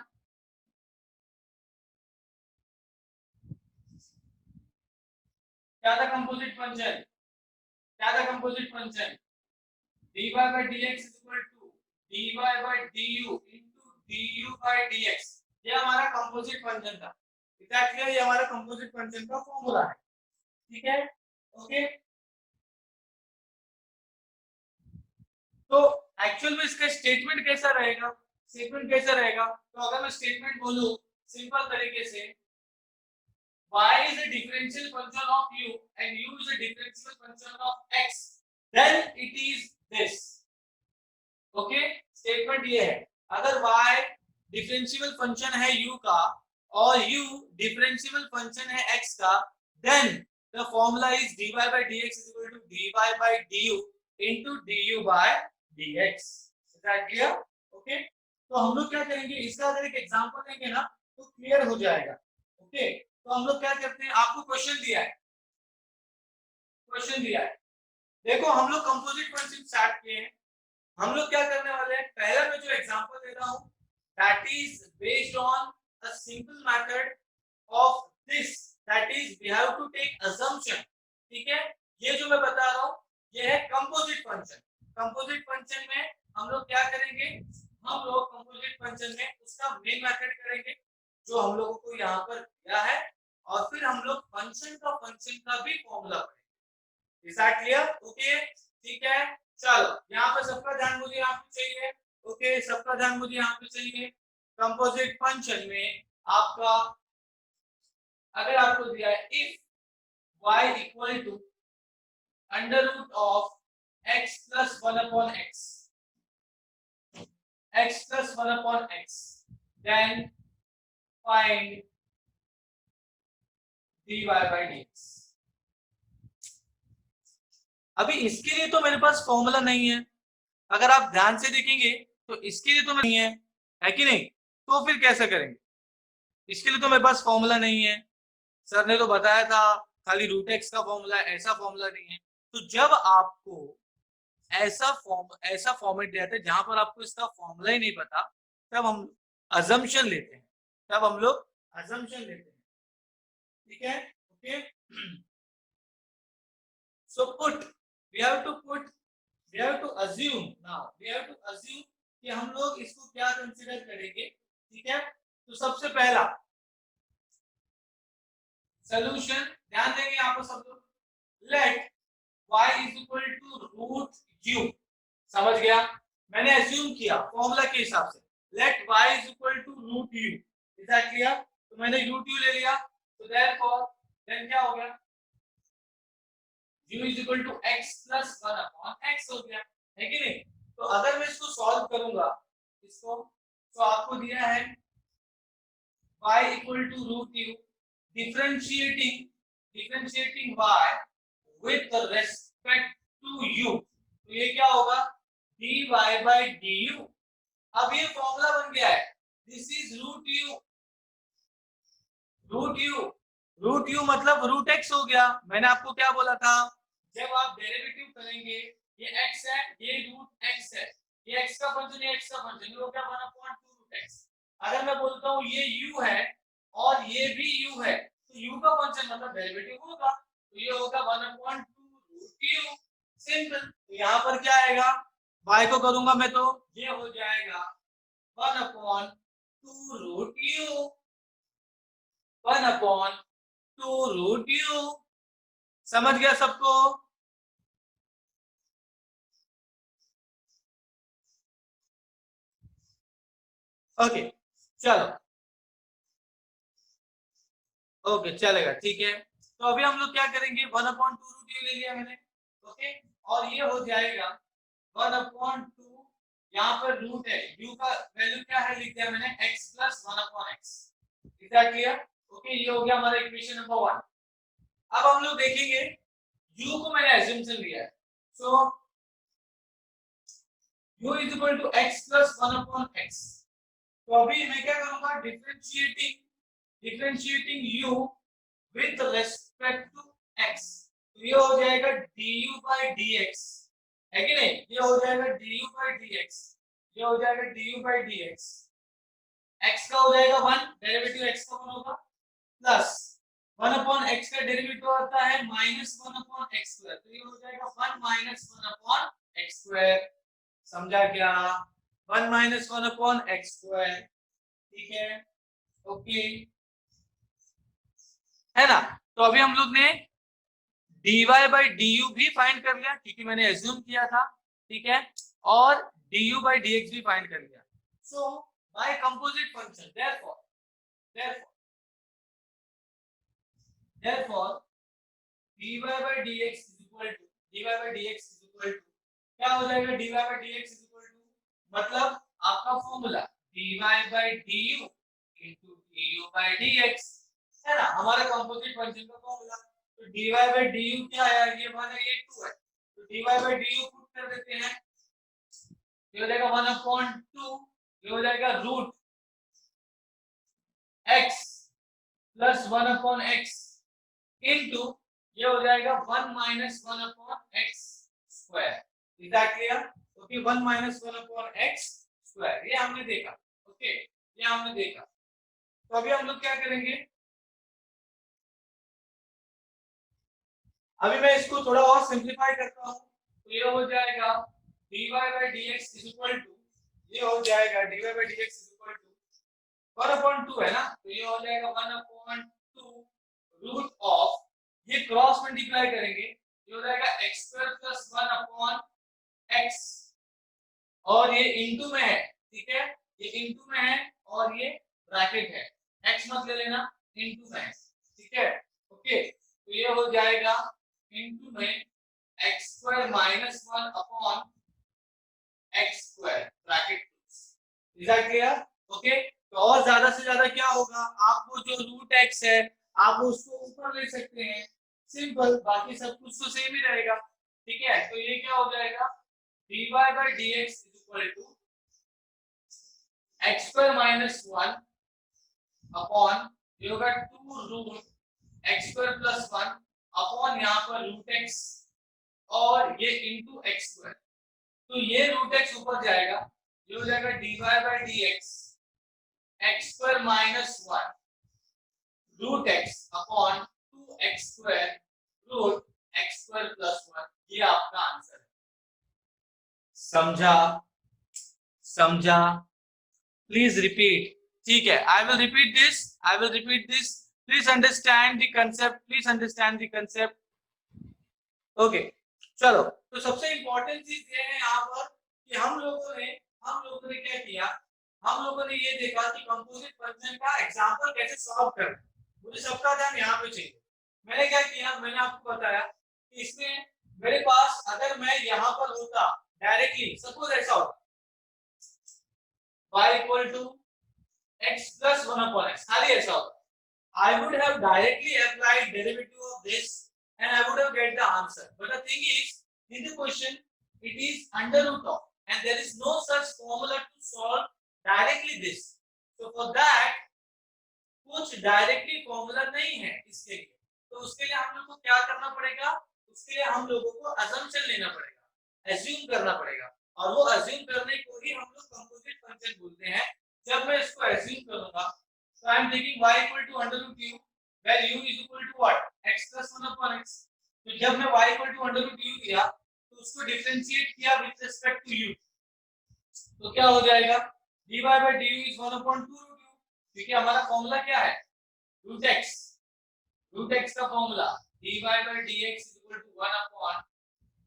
क्या था कंपोजिट फंक्शन, क्या था composite function, dy by dx is equal to dy by du into du by dx। ये हमारा कंपोजिट फंक्शन था। एग्जैक्टली ये हमारा कंपोजिट फंक्शन का फॉर्मूला है। ठीक है, ओके। तो एक्चुअल में इसका स्टेटमेंट कैसा रहेगा, स्टेटमेंट कैसा रहेगा, तो अगर मैं स्टेटमेंट बोलूं सिंपल तरीके से, y is a differential function of u and u is a differential function of x, then it is this। Okay, statement ये है, अगर y डिफरेंशियल फंक्शन है u का और u डिफरेंशियल फंक्शन है x का, then the formula is dy by dx is equal to dy by du into du by dx। Is that clear? Okay, तो हम लोग क्या करेंगे, इसका अगर एक एग्जांपल लेंगे ना तो क्लियर हो जाएगा। ओके, तो हम लोग क्या करते हैं, आपको क्वेश्चन दिया है, क्वेश्चन दिया है, देखो हम लोग कंपोजिट फंक्शन स्टार्ट किए हैं। हम लोग क्या करने वाले हैं, पहला मैं जो एग्जांपल दे रहा हूं that is based on a simple method of this, that is we have to take assumption. ठीक है, ये जो मैं बता रहा हूं ये है कंपोजिट फंक्शन। कंपोजिट फंक्शन में हम लोग क्या करेंगे, हम लोग कंपोजिट फंक्शन में उसका मेन मेथड करेंगे जो हम लोगों को यहाँ पर दिया है, और फिर हम लोग फंक्शन का भी फॉर्मूला पढ़ेंगे। Is that clear? ओके, ठीक है। चलो, यहाँ पर सबका ध्यान मुझे यहाँ पे चाहिए। ओके, सबका ध्यान मुझे यहाँ पे चाहिए। कंपोजिट फंक्शन में आपका अगर आपको दिया है if y equal to under root of x plus 1 upon x plus 1 upon x, then find dy by dx। अभी इसके लिए तो मेरे पास फॉर्मूला नहीं है, अगर आप ध्यान से देखेंगे तो इसके लिए तो नहीं है कि नहीं, तो फिर कैसे करेंगे, इसके लिए तो मेरे पास फॉर्मूला नहीं है। सर ने तो बताया था खाली रूट एक्स का फॉर्मूला, ऐसा फॉर्मूला नहीं है। तो जब आपको ऐसा फॉर्मेट दिया था जहां पर आपको इसका फॉर्मूला ही नहीं पता, तब हम अजम्पशन लेते हैं, तब हम लोग अजम्पशन लेते हैं। ठीक है, okay. So put, we have to assume, now we have to assume कि हम लोग इसको क्या कंसीडर करेंगे। ठीक है, तो सबसे पहला सॉल्यूशन ध्यान देंगे यहाँ पर सब लोग, let y is equal to root u। समझ गया? मैंने एज्यूम किया फॉर्मूला के हिसाब से, let y is equal to root u, is that clear? तो मैंने रूट यू ले लिया, तो देयरफॉर देन क्या हो गया, u is equal to x plus 1 upon x हो गया, है कि नहीं? तो अगर मैं इसको सॉल्व करूंगा इसको, तो आपको दिया है y equal to root u, differentiating y with respect to u, तो ये क्या होगा, dy by du। अब ये फॉर्मूला बन गया है, दिस इज रूट यू मतलब रूट एक्स हो गया। मैंने आपको क्या बोला था, जब आप डेरिवेटिव करेंगे, ये x है, ये रूट x है, ये x का फंक्शन, ये x का फंक्शन, ये हो गया 1/2 रूट x। अगर मैं बोलता हूँ ये u है और ये भी u है, तो u का फंक्शन मतलब डेरिवेटिव होगा, तो ये होगा 1/2 रूट u, सिंपल। तो यहाँ पर क्या आएगा, y को करूंगा मैं तो ये हो जाएगा 1/2 रूट u, 1/2 रूट u। समझ गया सबको? ओके चलो, ओके चलेगा, ठीक है। तो अभी हम लोग क्या करेंगे, 1/2 रूट यू ले लिया मैंने, ओके, और ये हो जाएगा 1/2, यहाँ पर रूट है, u का वैल्यू क्या है लिख दिया मैंने, x plus 1/x, is that clear? Okay, ये हो गया हमारा इक्वेशन नंबर 1। अब हम लोग देखेंगे u को मैंने एज्यूम्पशन लिया है, so u is equal to x plus 1/x। तो अभी मैं क्या करूंगा, differentiating u with respect to x, तो ये हो जाएगा du by dx, है कि नहीं? ये हो जाएगा du by dx, ये हो जाएगा du by dx, x का हो जाएगा 1, डेरिवेटिव x का 1 होगा, प्लस 1/x का डेरिवेटिव आता है -1/x², तो ये हो जाएगा 1 - 1/x²। समझा क्या? 1 - 1/x², ठीक है, ओके, है ना? तो अभी हम लोग ने dy by du भी फाइंड कर लिया, क्योंकि मैंने एज्यूम किया था, ठीक है, और du by dx भी फाइंड कर लिया। So by composite function, therefore dy by dx is equal to क्या हो जाएगा, dy by dx is equal to, मतलब आपका formula dy by du into du by dx, है ना, हमारा कंपोजिट फंक्शन का फॉर्मूला। तो dy by du क्या है, ये 1 है, ये 2 है, तो dy by du पुट कर देते हैं, ये हो जाएगा 1/2, ये हो जाएगा root x plus 1/x into, ये हो जाएगा 1 - 1/x², is that clear? Okay, 1 - 1/x², ये हमने देखा, ओके, ये हमने देखा। तो अभी हम लोग क्या करेंगे, अभी मैं इसको थोड़ा और सिंपलीफाई करता हूँ, तो ये हो जाएगा dy by dx is equal to, ये हो जाएगा dy by dx is equal to 1/2 है ना, तो ये हो जाएगा 1/2 रूट ऑफ, ये क्रॉस मल्टीप्लाई करेंगे, ये हो जाएगा x² प्लस 1/x, और ये इनटू में है, ठीक है, ये इनटू में है और ये ब्रैकेट है, x मत ले लेना, इनटू में है, ठीक है, ओके, तो ये हो जाएगा इनटू में x² minus 1 upon x² bracket, is that clear? Okay, तो और ज्यादा से ज्यादा क्या होगा, आप वो जो रूट x है आप उसको ऊपर ले सकते हैं, सिंपल, बाकी सब कुछ तो सेम ही रहेगा, ठीक है। तो ये क्या हो जाएगा, dy by dx is equal to x² minus 1 upon, ये होगा 2 रूट x² प्लस 1 अपॉन यहाँ पर रूट x, और ये इनटू x², तो ये रूट x ऊपर जाएगा, ये हो जाएगा dy by dx x² minus 1 root x अपॉन 2x² रूट x² प्लस 1, ये आपका आंसर है। समझा? समझा? प्लीज रिपीट, ठीक है, I will repeat this, please understand the concept, okay. चलो, तो सबसे इंपॉर्टेंट चीज ये है यहाँ पर कि हम लोगों ने क्या किया, हम लोगों ने ये देखा कि कंपोजिट फंक्शन का एग्जांपल कैसे सॉल्व करना है। मुझे सबका ध्यान यहाँ पे चाहिए। मैंने क्या किया, मैंने आपको बताया कि इसमें मेरे पास अगर मैं यहाँ पर होता डायरेक्टली, सपोज ऐसा होता y equal to x plus 1 upon x, खाली ऐसा होता, I would have directly applied derivative of this and I would have get the answer. But the thing is, in the question, it is under root of and there is no such formula to solve directly this. So for that, कुछ directly formula नहीं है इसके लिए, तो उसके लिए हम लोग को क्या करना पड़ेगा, उसके लिए हम लोगों को अजम्पशन लेना पड़ेगा, एज्यूम करना पड़ेगा, और वो एज्यूम करने को ही हम लोग कंपोजिट फंक्शन बोलते हैं। जब मैं इसको एज्यूम करूंगा, so I am taking y equal to under root u, where u is equal to what, x plus 1 upon x। तो जब मैं y equal to under root u दिया, तो उसको डिफरेंशिएट किया विद रिस्पेक्ट टू u, तो क्या हो जाएगा, dy by du is 1 upon 2 root u, क्योंकि हमारा फॉर्मूला क्या है, रूट एक्स का formula dy by dx is equal to 1 upon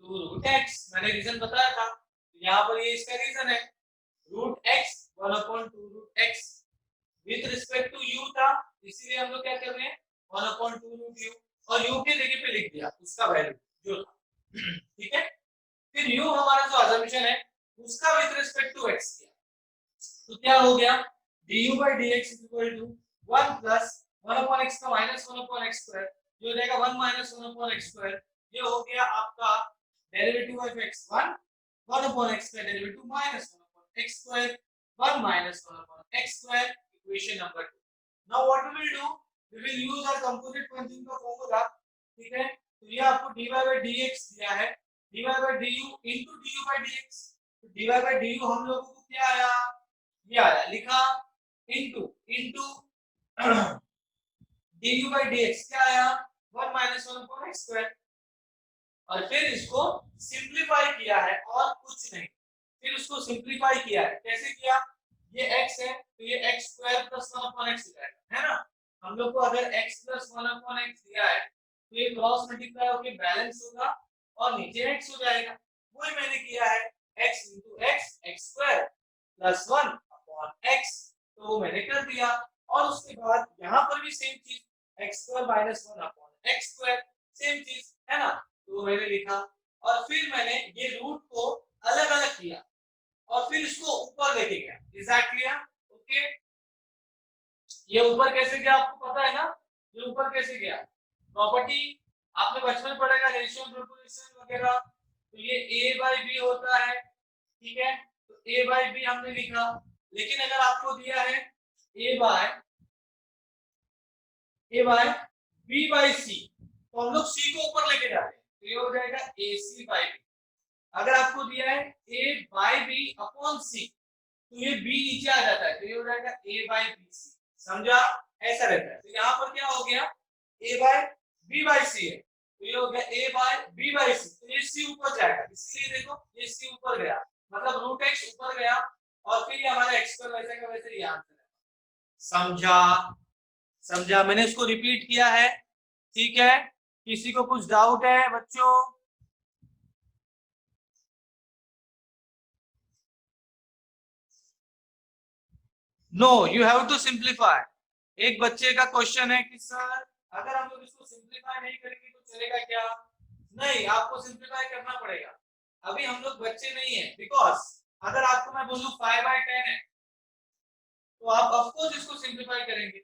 2 root x। मैंने रीजन बताया था, यहाँ पर ये इसका रीजन है, root x 1 upon 2 root x with respect to u था, इसीलिए हम लोग क्या कर रहे हैं 1 upon 2 root u, और u के जगह पे लिख दिया उसका वैल्यू जो था। ठीक है, फिर u हमारा जो अजम्पशन है उसका विद रिस्पेक्ट टू x किया, तो क्या हो गया, du by dx is equal to 1 plus 1 upon x का minus 1 upon x square, जो हो जाएगा 1 minus 1 upon x square। ये हो गया आपका derivative of x1, 1 upon x का derivative minus 1 upon x square, 1 minus 1 upon x square, equation number 2। Now what we will do, we will use our composite function का formula. ठीक है, तो ये आपको dy by dx दिया है, dy by du into du by dx, तो dy by du हम लोगों को क्या आया, ये आया, लिखा into du by dx क्या आया, 1 minus 1 upon x square, और फिर इसको सिंपलीफाई किया है और कुछ नहीं, फिर उसको सिंपलीफाई किया है, कैसे किया, ये x है तो ये x square plus 1 upon x जाएगा, है ना। हम लोग को अगर x प्लस 1 अपॉन x दिया है तो ये क्रॉस मल्टीप्लाई होके बैलेंस होगा और नीचे x हो जाएगा, वही मैंने किया है, x into x, x square plus 1 upon x, तो वो मैंने कर दिया। और उसके बाद यहाँ पर भी सेम चीज, x square minus 1 upon x square, same चीज है ना, तो मैंने लिखा, और फिर मैंने ये रूट को अलग अलग किया और फिर इसको ऊपर लेके गया, एग्जैक्टली ओके। ये ऊपर कैसे गया आपको पता है ना, ये ऊपर कैसे गया, प्रॉपर्टी आपने बचपन में पढ़ेगा, रेशियो प्रोपोर्शन वगैरह, तो ये a by b होता है, ठीक है, तो a by b हमने लिखा। लेकिन अगर आपको दिया है a by b by c, तो हम लोग c को ऊपर लेके जाते हैं, तो ये हो जाएगा ac by b। अगर आपको दिया है a by b upon c, तो ये b नीचे आ जाता है, तो ये हो जाएगा a by bc, समझा, ऐसा रहता है। तो यहाँ पर क्या हो गया, a by b by c है, तो ये हो गया a by b by c, तो ये c ऊपर जाएगा, इसलिए देखो ये c ऊपर गया, मतलब रूट x ऊपर गया, और फिर ये हमारा x पर वैसे का वैसे ही आंसर है। समझा, मैंने इसको रिपीट किया है, ठीक है। किसी को कुछ डाउट है बच्चों, no you have to simplify. एक बच्चे का क्वेश्चन है कि सर अगर हम लोग इसको सिंप्लीफाई नहीं करेंगे तो चलेगा क्या, नहीं, आपको सिंप्लीफाई करना पड़ेगा, अभी हम लोग बच्चे नहीं है, बिकॉज अगर आपको मैं बोलूं 5/10 है तो आप ऑफ कोर्स इसको सिंप्लीफाई करेंगे,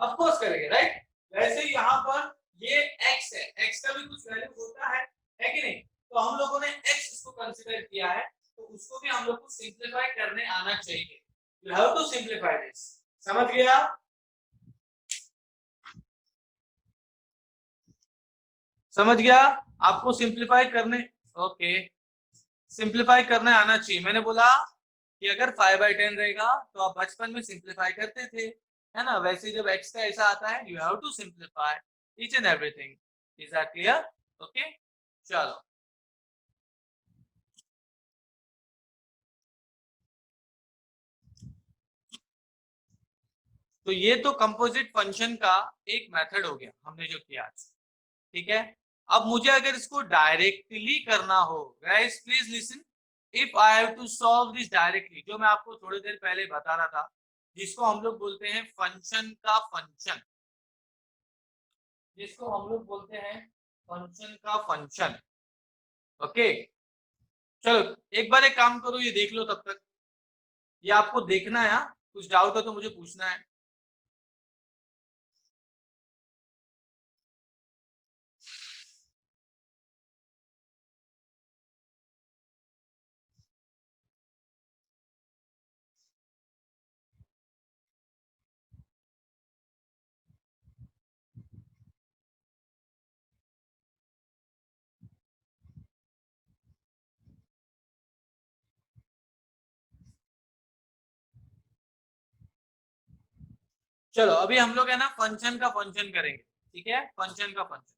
ऑफ कोर्स करेंगे, राइट। वैसे ही यहाँ पर ये x है, x का भी कुछ वैल्यू होता है कि नहीं, तो हम लोगों ने x इसको कंसीडर किया है, तो उसको भी हम लोग को सिंप्लीफाई करने आना चाहिए, you have to simplify this, समझ गया। समझ गया, आपको सिंप्लीफाई करने, ओके, सिंप्लीफाई करने आना चाहिए। मैंने बोला कि अगर 5/10 रहेगा तो आप बचपन में सिंप्लीफाई करते थे, है ना, वैसे जब x का ऐसा आता है, you have to simplify each and everything, is that clear, okay. चलो तो ये तो कंपोजिट फंक्शन का एक मेथड हो गया हमने जो किया आज, ठीक है। अब मुझे अगर इसको डायरेक्टली करना हो, guys please listen, if I have to solve this directly, जो मैं आपको थोड़ी देर पहले बता रहा था, जिसको हम लोग बोलते हैं फंक्शन का फंक्शन, जिसको हम लोग बोलते हैं फंक्शन का फंक्शन। ओके, चलो एक बार एक काम करो, ये देख लो तब तक, ये आपको देखना है, कुछ डाउट है तो मुझे पूछना है। चलो अभी हम लोग है ना फंक्शन का फंक्शन करेंगे, ठीक है, फंक्शन का फंक्शन।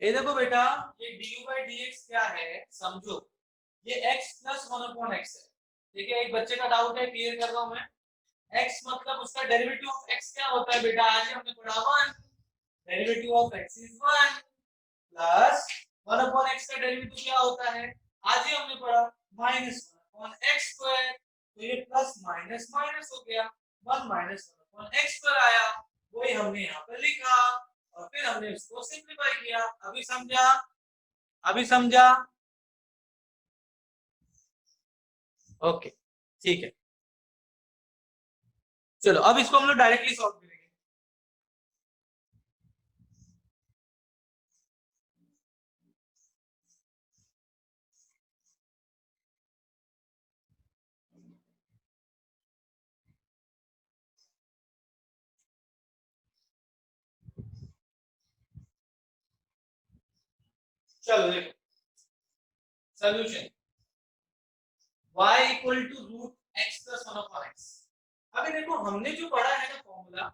ये देखो बेटा, ये डी बाई डी एक्स क्या है समझो, ये x plus one upon x है, ठीक है। एक बच्चे का डाउट है, क्लियर कर रहा हूं मैं। x मतलब उसका डेरिवेटिव ऑफ x क्या होता है बेटा, आज ही हमने पढ़ा 1, derivative of x is 1 plus 1 upon x का डेरिवेटिव क्या होता है, आज ही हमने पढ़ा माइनस 1 अपॉन x स्क्वायर, तो ये प्लस माइनस माइनस हो गया, 1 माइनस 1 अपॉन x स्क्वायर आया, वही हमने यहाँ पे लिखा और फिर हमने इसको सिंपलीफाई किया। अभी समझा, अभी समझा? ओके, ठीक है। चलो अब इसको हम लोग डायरेक्टली सॉल्व करेंगे। चलो देखो solution, y equal to root x plus one upon x. अभी देखो हमने जो पढ़ा है ना फॉर्मूला,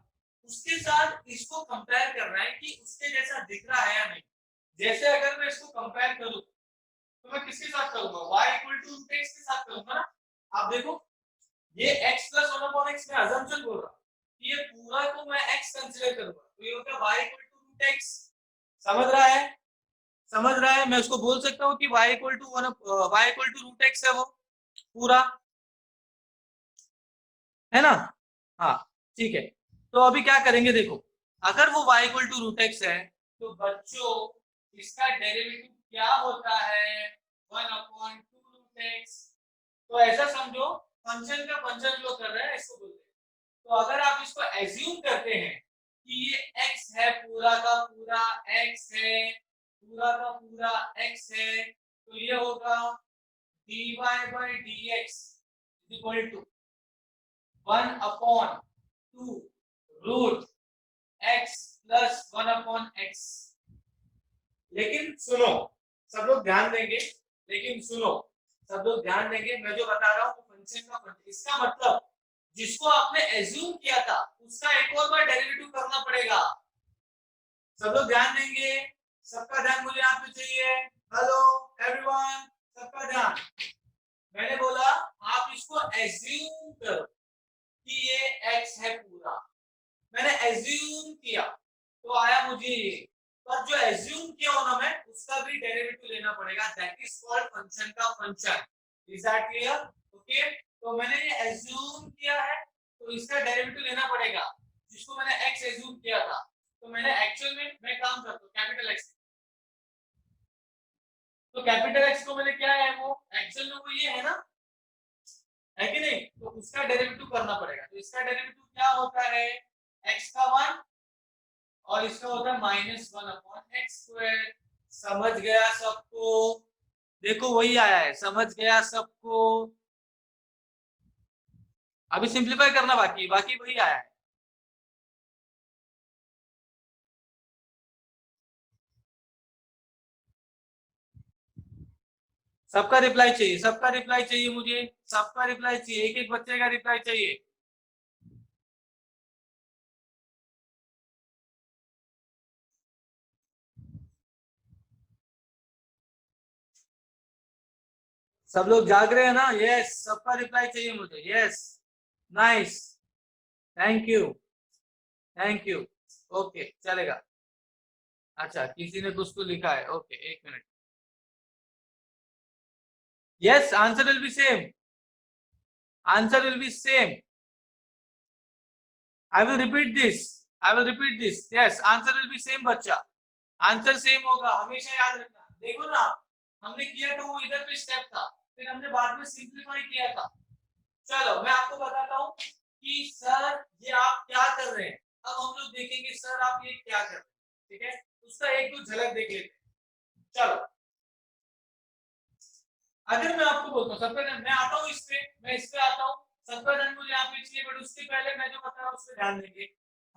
उसके साथ इसको कंपेयर करना है कि उसके जैसा दिख रहा है या नहीं। जैसे अगर मैं इसको कंपेयर करूं तो मैं किसके साथ करूंगा, y equal to root x के साथ करूंगा ना। आप देखो ये x plus one upon x में अजम्पशन बोल रहा कि ये पूरा को मैं x कंसीडर करूंगा, तो ये होगा y equal to root x। समझ रहा है, समझ रहा है? मैं उसको बोल सकता हूँ कि y equal to one, y equal to root x है वो पूरा, है ना। हाँ ठीक है, तो अभी क्या करेंगे देखो, अगर वो y equal to root x है तो बच्चों इसका डेरिवेटिव क्या होता है, 1/2 रूट एक्स। तो ऐसा समझो फंक्शन का फंक्शन जो कर रहे हैं इसको बोलते हैं। तो अगर आप इसको एज्यूम करते हैं कि ये x है, पूरा का पूरा x है, पूरा का पूरा x है, तो ये होगा dy by dx equal to 1/2 root x plus 1/x। लेकिन सुनो, सब लोग ध्यान देंगे, लेकिन सुनो सब लोग ध्यान देंगे, मैं जो बता रहा हूँ फंक्शन का फंक्शन, इसका मतलब जिसको आपने एज्यूम किया था उसका एक और बार डेरिवेटिव करना पड़ेगा। सब लोग ध्यान देंगे, सबका ध्यान मुझे यहाँ पे चाहिए। हेलो एवरीवन, सबका ध्यान। मैंने बोला आप इसको एज्यूम करो कि ये x है पूरा, मैंने एज्यूम किया तो आया मुझे ये, पर जो एज्यूम किया होना मैं उसका भी डेरिवेटिव लेना पड़ेगा, दैट इज कॉल्ड फंक्शन का function. Is that clear? Okay, तो मैंने ये एज्यूम किया है तो इसका डेरिवेटिव लेना पड़ेगा, जिसको मैंने x एज्यूम किया था। तो मैंने एक्चुअल में मैं काम करता हूं कैपिटल x, तो कैपिटल x को मैंने क्या है, वो एक्चुअल में वो ये है ना, है कि नहीं, तो उसका डेरिवेटिव करना पड़ेगा। तो इसका डेरिवेटिव क्या होता है, x का 1 और इसका होता है -1/x²। समझ गया सबको? देखो वही आया है, समझ गया सबको? अभी सिंप्लीफाई करना बाकी, बाकी वही आया है। सबका रिप्लाई चाहिए, सबका रिप्लाई चाहिए मुझे, सबका रिप्लाई चाहिए, एक एक बच्चे का रिप्लाई चाहिए। सब लोग जाग रहे हैं ना? यस, सबका रिप्लाई चाहिए मुझे। Yes, nice, thank you, thank you. Okay चलेगा। अच्छा किसी ने कुछ तो लिखा है, ओके एक minute. Yes answer will be same, answer will be same. I will repeat this, I will repeat this, yes answer will be same बच्चा, आंसर सेम होगा, हमेशा याद रखना। देखो ना हमने किया तो वो इधर पे स्टेप था, फिर हमने बाद में सिंपलीफाई किया था। चलो मैं आपको बताता हूँ कि सर ये आप क्या कर रहे हैं। अब हम लोग देखेंगे सर आप ये क्या कर रहे हैं, ठीक है, उसका एक दो झलक देख लेते हैं। चलो अगर मैं आपको बोलता हूँ सबसे मैं आता हूँ इस पे, मैं इस पे आता हूँ, सबका ध्यान मुझे यहाँ पे चाहिए, बट उसके पहले मैं जो बता रहा हूँ उस पे ध्यान देंगे।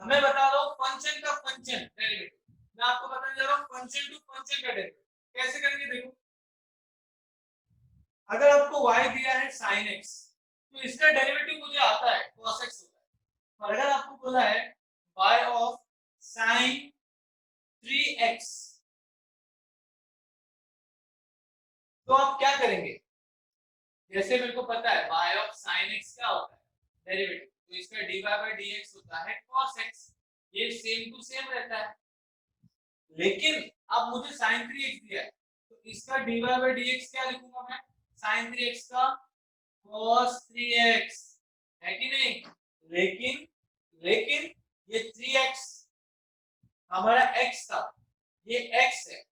हमें बता रहा हूँ फंक्शन का फंक्शन डेरिवेटिव, मैं आपको बताने जा रहा हूँ फंक्शन टू फंक्शन का डेरिवेटिव कैसे करेंगे। देखो अगर आपको y दिया है sin x, तो इसका डेरिवेटिव मुझे आता है cos x होता है। और अगर आपको बोला है y ऑफ sin 3x, तो आप क्या करेंगे। जैसे मेरे को पता है y ऑफ sin x क्या होता है डेरिवेटिव, तो इसका dy by dx होता है cos x, ये सेम टू सेम रहता है। लेकिन अब मुझे sin 3x दिया है, तो इसका dy by dx क्या लिखूंगा मैं, sin 3x का cos 3x, है कि नहीं। लेकिन लेकिन ये 3x हमारा x था, ये x है,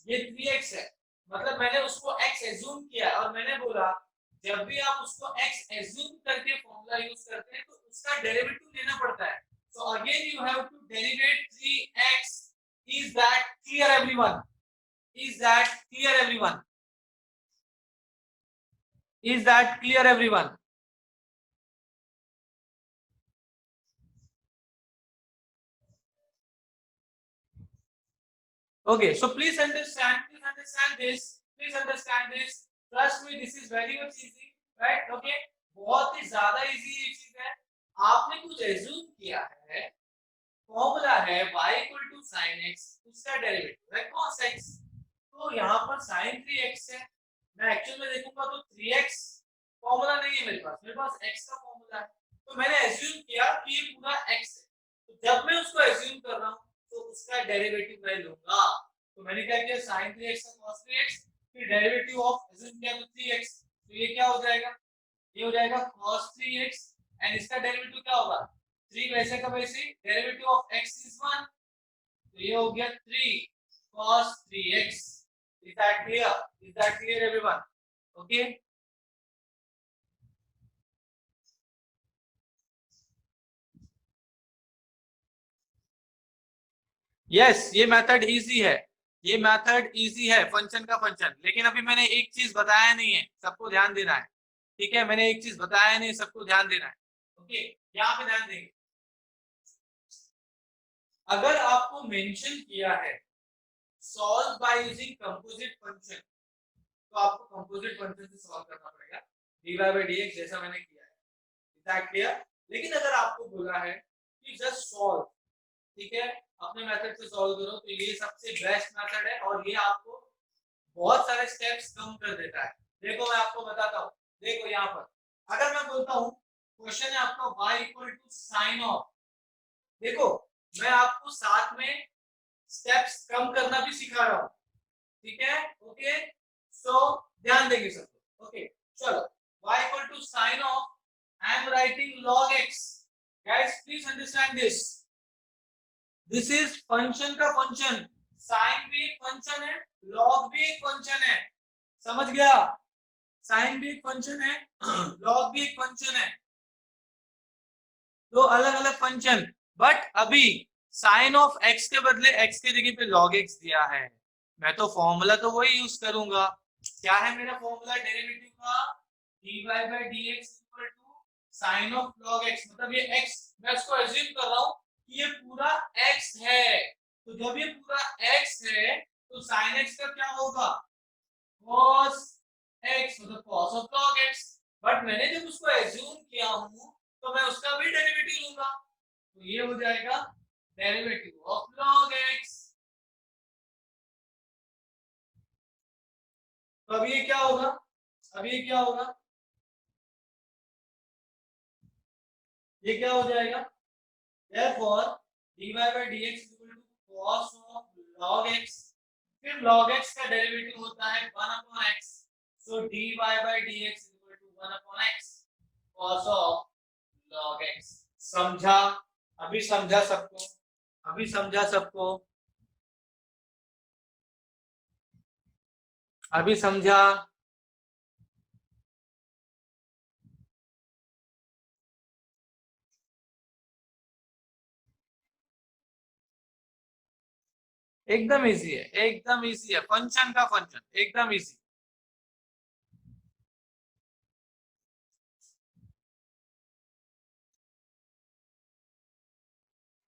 ये 3x है, मतलब मैंने उसको x एज्यूम किया और मैंने बोला जब भी आप उसको x एज्यूम करके फॉर्मूला यूज करते हैं तो उसका डेरिवेटिव लेना पड़ता है। So again you have to derivate 3x। Is that clear everyone, is that clear everyone, is that clear everyone. Okay, so please understand this, please understand this. Trust me, this is very much easy, right? Okay, बहुत ही ज्यादा easy ये चीज है। आपने कुछ assume किया है, formula है y equal to sin x, उसका डेरिवेटिव है cos x, तो यहाँ पर sin 3x है, मैं एक्चुअल में देखूंगा तो 3x फॉर्मूला नहीं है मेरे पास, मेरे पास x का फॉर्मूला है, तो मैंने एज्यूम किया कि ये पूरा x है, तो जब मैं उसको एज्यूम कर रहा हूँ तो उसका डेरिवेटिव मैं लूंगा। तो मैंने क्या किया sin 3x का cos 3x, फिर डेरिवेटिव ऑफ एज्यूम किया तो 3x, तो ये क्या हो जाएगा, ये हो जाएगा cos 3x, एंड इसका डेरिवेटिव क्या होगा 3 वैसे का वैसे, डेरिवेटिव ऑफ x इज 1, तो ये हो गया 3 cos 3x। Is that clear, is that clear everyone. Okay yes ये मेथड इजी है, ये मेथड इजी है फंक्शन का फंक्शन, लेकिन अभी मैंने एक चीज बताया नहीं है, सबको ध्यान देना है, ठीक है, मैंने एक चीज बताया नहीं, सबको ध्यान देना है। ओके यहाँ पे ध्यान देंगे, अगर आपको मेंशन किया है solve by using composite function, तो आपको कंपोजिट फंक्शन से सॉल्व करना पड़ेगा dy by dx जैसा मैंने किया है। Is that clear. लेकिन अगर आपको बोला है कि जस्ट सॉल्व, ठीक है, अपने मेथड से सॉल्व करो, तो ये सबसे बेस्ट मेथड है और ये आपको बहुत सारे स्टेप्स कम कर देता है। देखो मैं आपको बताता हूँ, देखो यहाँ पर अगर मैं बोलता हूँ क्वेश्चन है आपका y equal to sine of, देखो मैं आपको साथ में स्टेप्स कम करना भी सिखा रहा हूँ, ठीक है। ओके सो ध्यान देंगे सब। ओके चलो y equal to sine of, I am writing log x, guys please understand this, this is function का फंक्शन, साइन भी एक फंक्शन है, log भी एक फंक्शन है, समझ गया, साइन भी एक फंक्शन है log भी एक फंक्शन है, दो अलग अलग फंक्शन, बट अभी साइन ऑफ x के बदले x के जगह पे log x दिया है, मैं तो फॉर्मूला तो वही यूज करूंगा, क्या है मेरा फॉर्मूला डेरिवेटिव का, dy by dx equal to sine of log x, मतलब ये x मैं इसको एज्यूम कर रहा हूँ कि ये पूरा x है, तो जब ये पूरा x है तो sin x का क्या होगा cos x, मतलब cos of log x, but मैंने जब उसको एज्यूम किया हूँ तो मैं उसका भी डेरिवेटिव लूंगा, तो ये हो जाएगा डेरिवेटिव ऑफ log x। तो अब ये क्या होगा, अब ये क्या होगा, ये क्या हो जाएगा, therefore dy by dx equal to cos of log x, फिर log x का डेरिवेटिव होता है 1 upon x, so dy by dx equal to 1 upon x cos of log x। समझा? अभी समझा सबको? अभी समझा सबको? अभी समझा? एकदम इजी है, एकदम इजी है, फंक्शन का फंक्शन एकदम इजी।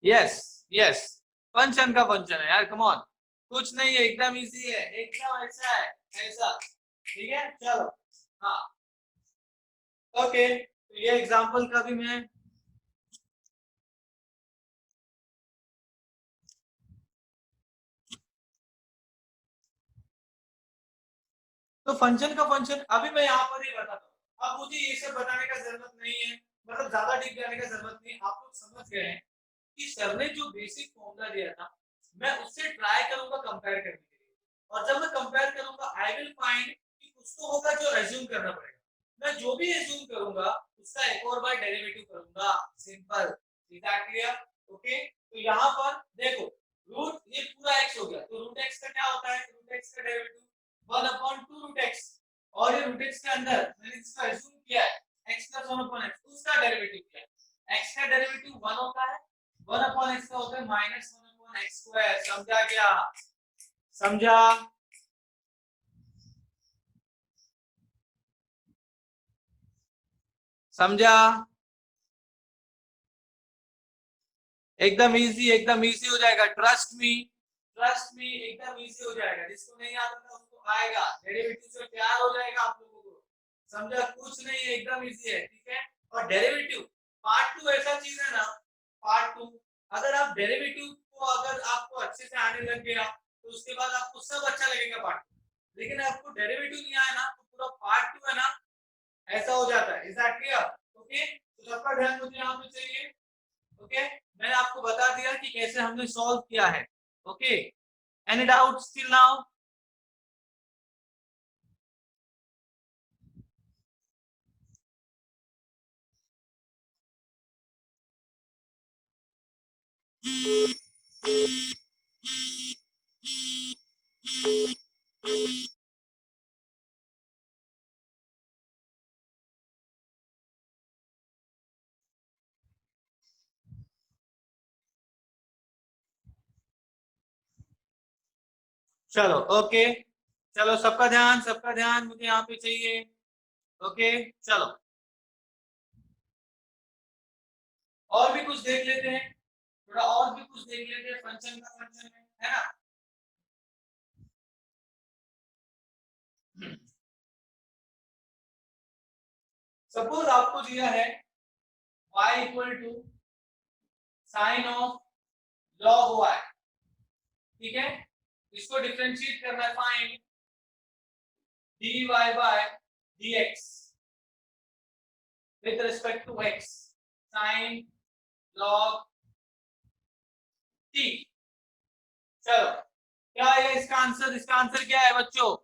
यस यस, फंक्शन का फंक्शन है यार, कम ऑन, कुछ नहीं है, एकदम इजी है, एकदम ऐसा है, ऐसा। ठीक है, चलो। हाँ, ओके, तो ये एग्जांपल का भी मैं तो फंक्शन का फंक्शन अभी मैं यहाँ पर ही बताता हूँ। अब मुझे ये सब बताने का जरूरत नहीं है, मतलब ज्यादा डीप जाने का जरूरत नहीं, आप लोग समझ गए हैं कि सर ने जो बेसिक फॉर्मूला दिया था मैं उससे ट्राई करूंगा कंपेयर करने के लिए, और जब मैं कंपेयर करूंगा आई विल फाइंड कि कुछ तो होगा जो एज्यूम करना पड़ेगा। मैं जो भी एज्यूम करूंगा उसका एक और बार डेरिवेटिव करूंगा, simple. Is that clear? Okay, तो यहाँ पर देखो, रूट ये पूरा x हो गया, तो रूट x का क्या होता है? रूट x का डेरिवेटिव 1 अपॉन 2 रूट x, और ये रूट x के अंदर मैंने इसका एज्यूम किया है x प्लस 1 अपॉन x, उसका डेरिवेटिव किया है। x का डेरिवेटिव 1 होता है, 1 अपॉन x का होता है माइनस 1 अपॉन x स्क्वायर। समझा क्या? समझा? समझा? एकदम इजी हो जाएगा, ट्रस्ट मी, ट्रस्ट मी, एकदम इजी हो जाएगा। जिसको नहीं आता था उसको आएगा, डेरिवेटिव से प्यार हो जाएगा आप लोगों को। समझा? कुछ नहीं है, एकदम इजी है। ठीक है, और डेरिवेटिव पार्ट 2 ऐसा चीज है ना, पार्ट 2, अगर आप डेरिवेटिव को अगर आपको अच्छे से आने लग गया तो उसके बाद आपको सब अच्छा लगेगा पार्ट 2। लेकिन आपको डेरिवेटिव नहीं आया ना तो पूरा पार्ट 2 है ना, ऐसा हो जाता है। Is that clear? ओके, तो सबका ध्यान मुझे यहाँ पे चाहिए। ओके, मैंने आपको बता दिया कि कैसे हमने सॉल्व किया है। Okay, any doubt still now? चलो ओके, चलो सबका ध्यान मुझे यहाँ पे चाहिए। ओके, चलो और भी कुछ देख लेते हैं, थोड़ा और भी कुछ देख लेते हैं, फंक्शन का फंक्शन है ना। सपोज आपको दिया है y equal to sine of log y। ठीक है, इसको डिफरेंशिएट करना है, find dy by dx with respect to x sin log t। चलो, क्या है इसका आंसर? इसका आंसर क्या है बच्चों?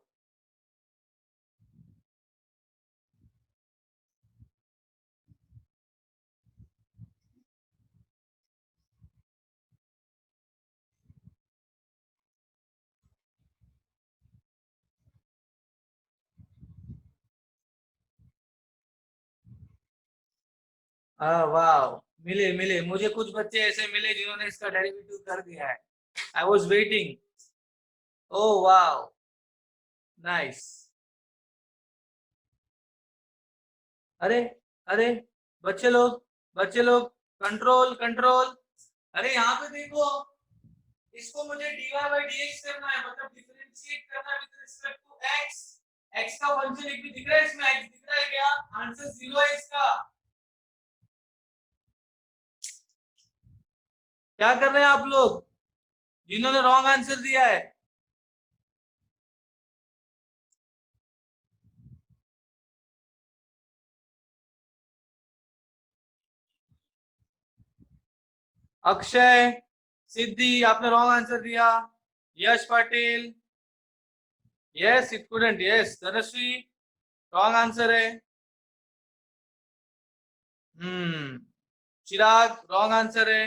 वाह, मिले मिले, मुझे कुछ बच्चे ऐसे मिले जिन्होंने इसका डेरिवेटिव कर दिया है। I was waiting. ओ वाह, नाइस। अरे अरे, बच्चे लोग कंट्रोल कंट्रोल। अरे यहाँ पे देखो, इसको मुझे dy by dx करना है, मतलब डिफरेंशिएट करना है with respect to x। x का फंक्शन एक भी दिख रहा है इसमें? x दिख रहा है क्या? आंसर 0 है इसका। क्या कर रहे हैं आप लोग जिन्होंने रॉन्ग आंसर दिया है? अक्षय, सिद्धि आपने रॉन्ग आंसर दिया। Yash Patil, yes it couldn't, yes Dhanashree wrong answer है। चिराग रॉन्ग आंसर है।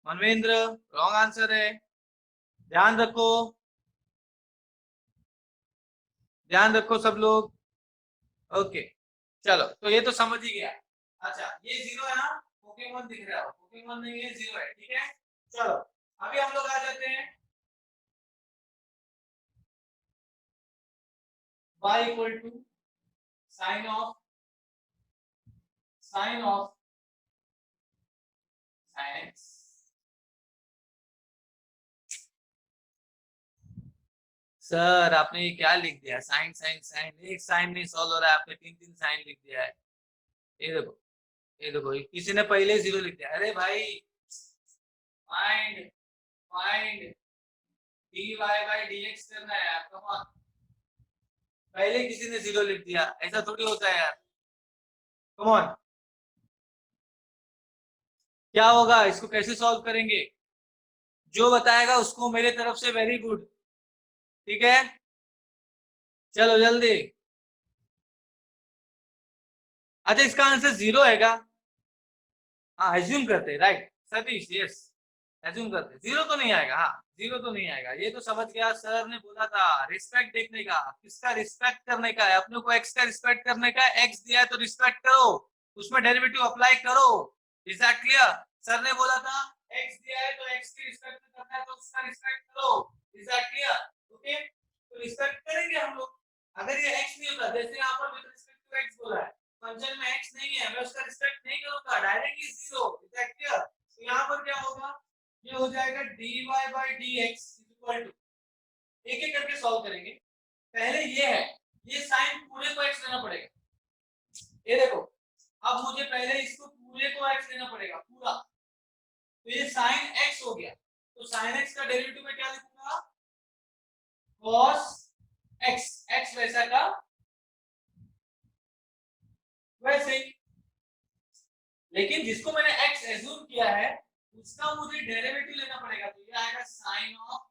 मनवेंद्र रॉन्ग आंसर है। ध्यान रखो, ध्यान रखो सब लोग। ओके चलो, तो ये तो समझ ही गया। अच्छा ये जीरो है ना, पोकेमोन दिख रहा है, पोकेमोन नहीं है, जीरो है, ठीक है। चलो अभी हम लोग आ जाते हैं y equal to sine of sine x. Sir आपने ये क्या लिख दिया, साइन साइन साइन, एक साइन नहीं सॉल्व हो रहा है, आपने तीन तीन साइन लिख दिया है। ये देखो, ये देखो, किसी ने पहले जीरो लिख दिया। अरे भाई find find dy by dx करना है यार, कम ऑन। पहले किसी ने जीरो लिख दिया, ऐसा थोड़ी होता है यार, कम ऑन। क्या होगा, इसको कैसे सॉल्व करेंगे? जो बताएगा उसको मेरे तरफ से वेरी गुड, ठीक है। चलो जल्दी। अच्छा इसका आंसर जीरो है क्या? हाँ एज्यूम करते, राइट सतीश, यस एज्यूम करते, जीरो तो नहीं आएगा। हाँ जीरो तो नहीं आएगा, ये तो समझ गया। सर ने बोला था रिस्पेक्ट देखने का, किसका रिस्पेक्ट करने का है, अपने को एक्स का रिस्पेक्ट करने का है। एक्स दिया है तो रिस्पेक्ट करो, उसमें डेरिवेटिव अप्लाई करो। Is that clear? सर ने बोला था एक्स दिया है तो एक्स की रिस्पेक्ट करना है तो उसका रिस्पेक्ट करो। Is that clear? ओके, तो रिस्पेक्ट करेंगे हम लोग। अगर ये एक्स नहीं होता, जैसे यहाँ पर विद रिस्पेक्ट टू एक्स बोला है, फंक्शन में एक्स नहीं है, मैं उसका रिस्पेक्ट नहीं करूंगा, directly zero. Is that clear? तो यहाँ पर क्या होगा, ये हो जाएगा dy by dx equal to, एक एक करके सॉल्व करेंगे। पहले ये है, ये साइन पूरे को x लेना पड़ेगा। ये देखो, अब मुझे पहले इसको पूरे को x लेना पड़ेगा पूरा, तो ये साइन x हो गया। तो साइन x का डेरिवेटिव में क्या लिखूंगा, cos x, x वैसा का वैसे। लेकिन जिसको मैंने x एज्यूम किया है उसका मुझे डेरिवेटिव लेना पड़ेगा, तो ये आएगा साइन ऑफ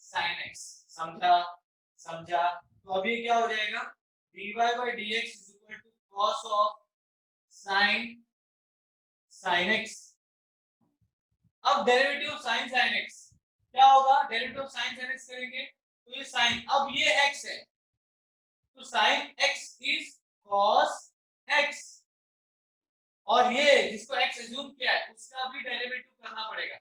साइन x। समझा? समझा? तो अभी क्या हो जाएगा, dy by dx is equal to cos of sin x। अब डेरिवेटिव ऑफ sin x क्या होगा, डेरिवेटिव ऑफ sin x करेंगे तो ये sin, अब ये x है तो sin x is cos x, और ये जिसको x एज्यूम किया है उसका भी डेरिवेटिव करना पड़ेगा।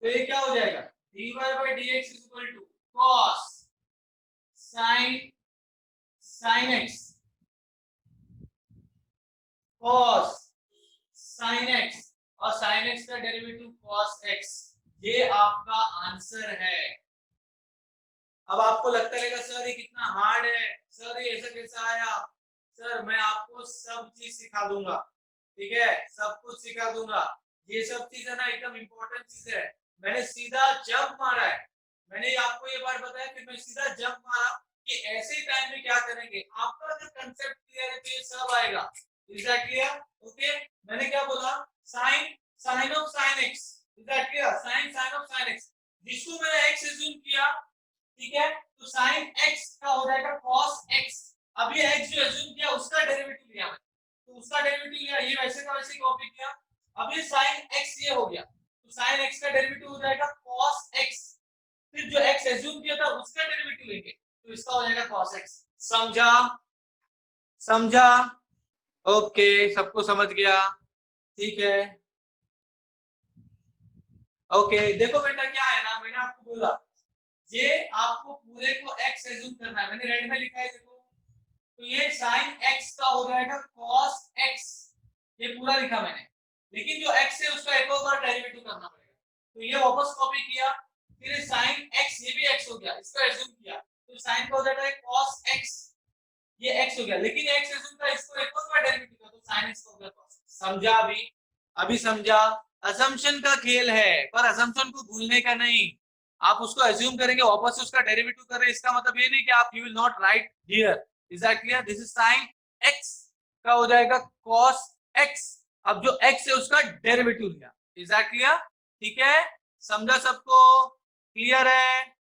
तो ये क्या हो जाएगा, dy by dx is equal to cos sin x, cos sin x, और sin x का डेरिवेटिव cos x, ये आपका आंसर है। अब आपको लगता रहेगा सर ये कितना हार्ड है, सर ये ऐसा कैसा आया। सर मैं आपको सब चीज सिखा दूंगा, ठीक है, सब कुछ सिखा दूंगा। ये सब चीज है ना एकदम इंपॉर्टेंट चीज है। मैंने सीधा जंप मारा है, मैंने आपको ये बात बताया कि मैं सीधा जंप मारा कि ऐसे टाइम में क्या करेंगे, आपका जो कंसेप्ट क्लियर है तो ये सब आएगा। Is that clear? ओके, मैंने क्या बोला, sine sine of sine x. Is that clear? Sine sine of sine x, जिसको मैंने एक्स एज्यूम किया, ठीक है, तो साइन एक्स का हो जाएगा cos x। अब ये x जो एज्यूम किया उसका डेरिवेटिव लिया मैं, तो उसका डेरिवेटिव लिया, ये वैसे का वैसे कॉपी किया। अब ये साइन x ये हो गया, तो साइन x का डेरिवेटिव हो जाएगा cos x, फिर जो x एज्यूम किया था उसका डेरिवेटिव लेंगे तो इसका हो जाएगा cos x। समझा? समझा? ओके, सबको समझ गया? ठीक है, ओके। देखो बेटा क्या है ना, मैंने आपको बोला ये आपको पूरे को x एज्यूम करना है, मैंने रेड में लिखा है देखो, तो ये sin x का हो जाएगा cos x, ये पूरा लिखा मैंने। लेकिन जो x है उसका एक और बार डेरिवेटिव करना पड़ेगा, तो ये वापस कॉपी किया, फिर sin x, ये भी x हो गया, इसको एज्यूम किया तो sin का हो जाएगा cos x, ये x हो गया, लेकिन x एज्यूम का इसको एक और बार डेरिवेटिव किया तो sin x हो गया cos। समझा? अभी समझा? असम्पशन का खेल है, पर असम्पशन को भूलने का नहीं। आप उसको एज्यूम करेंगे, वापस से उसका डेरिवेटिव कर रहे हैं, इसका मतलब ये नहीं कि आप you will not right here. Is that clear? This is sin x, का हो जाएगा cos x। अब जो x है उसका डेरिवेटिव लिया। Is that clear? ठीक है, समझा सबको? क्लियर है?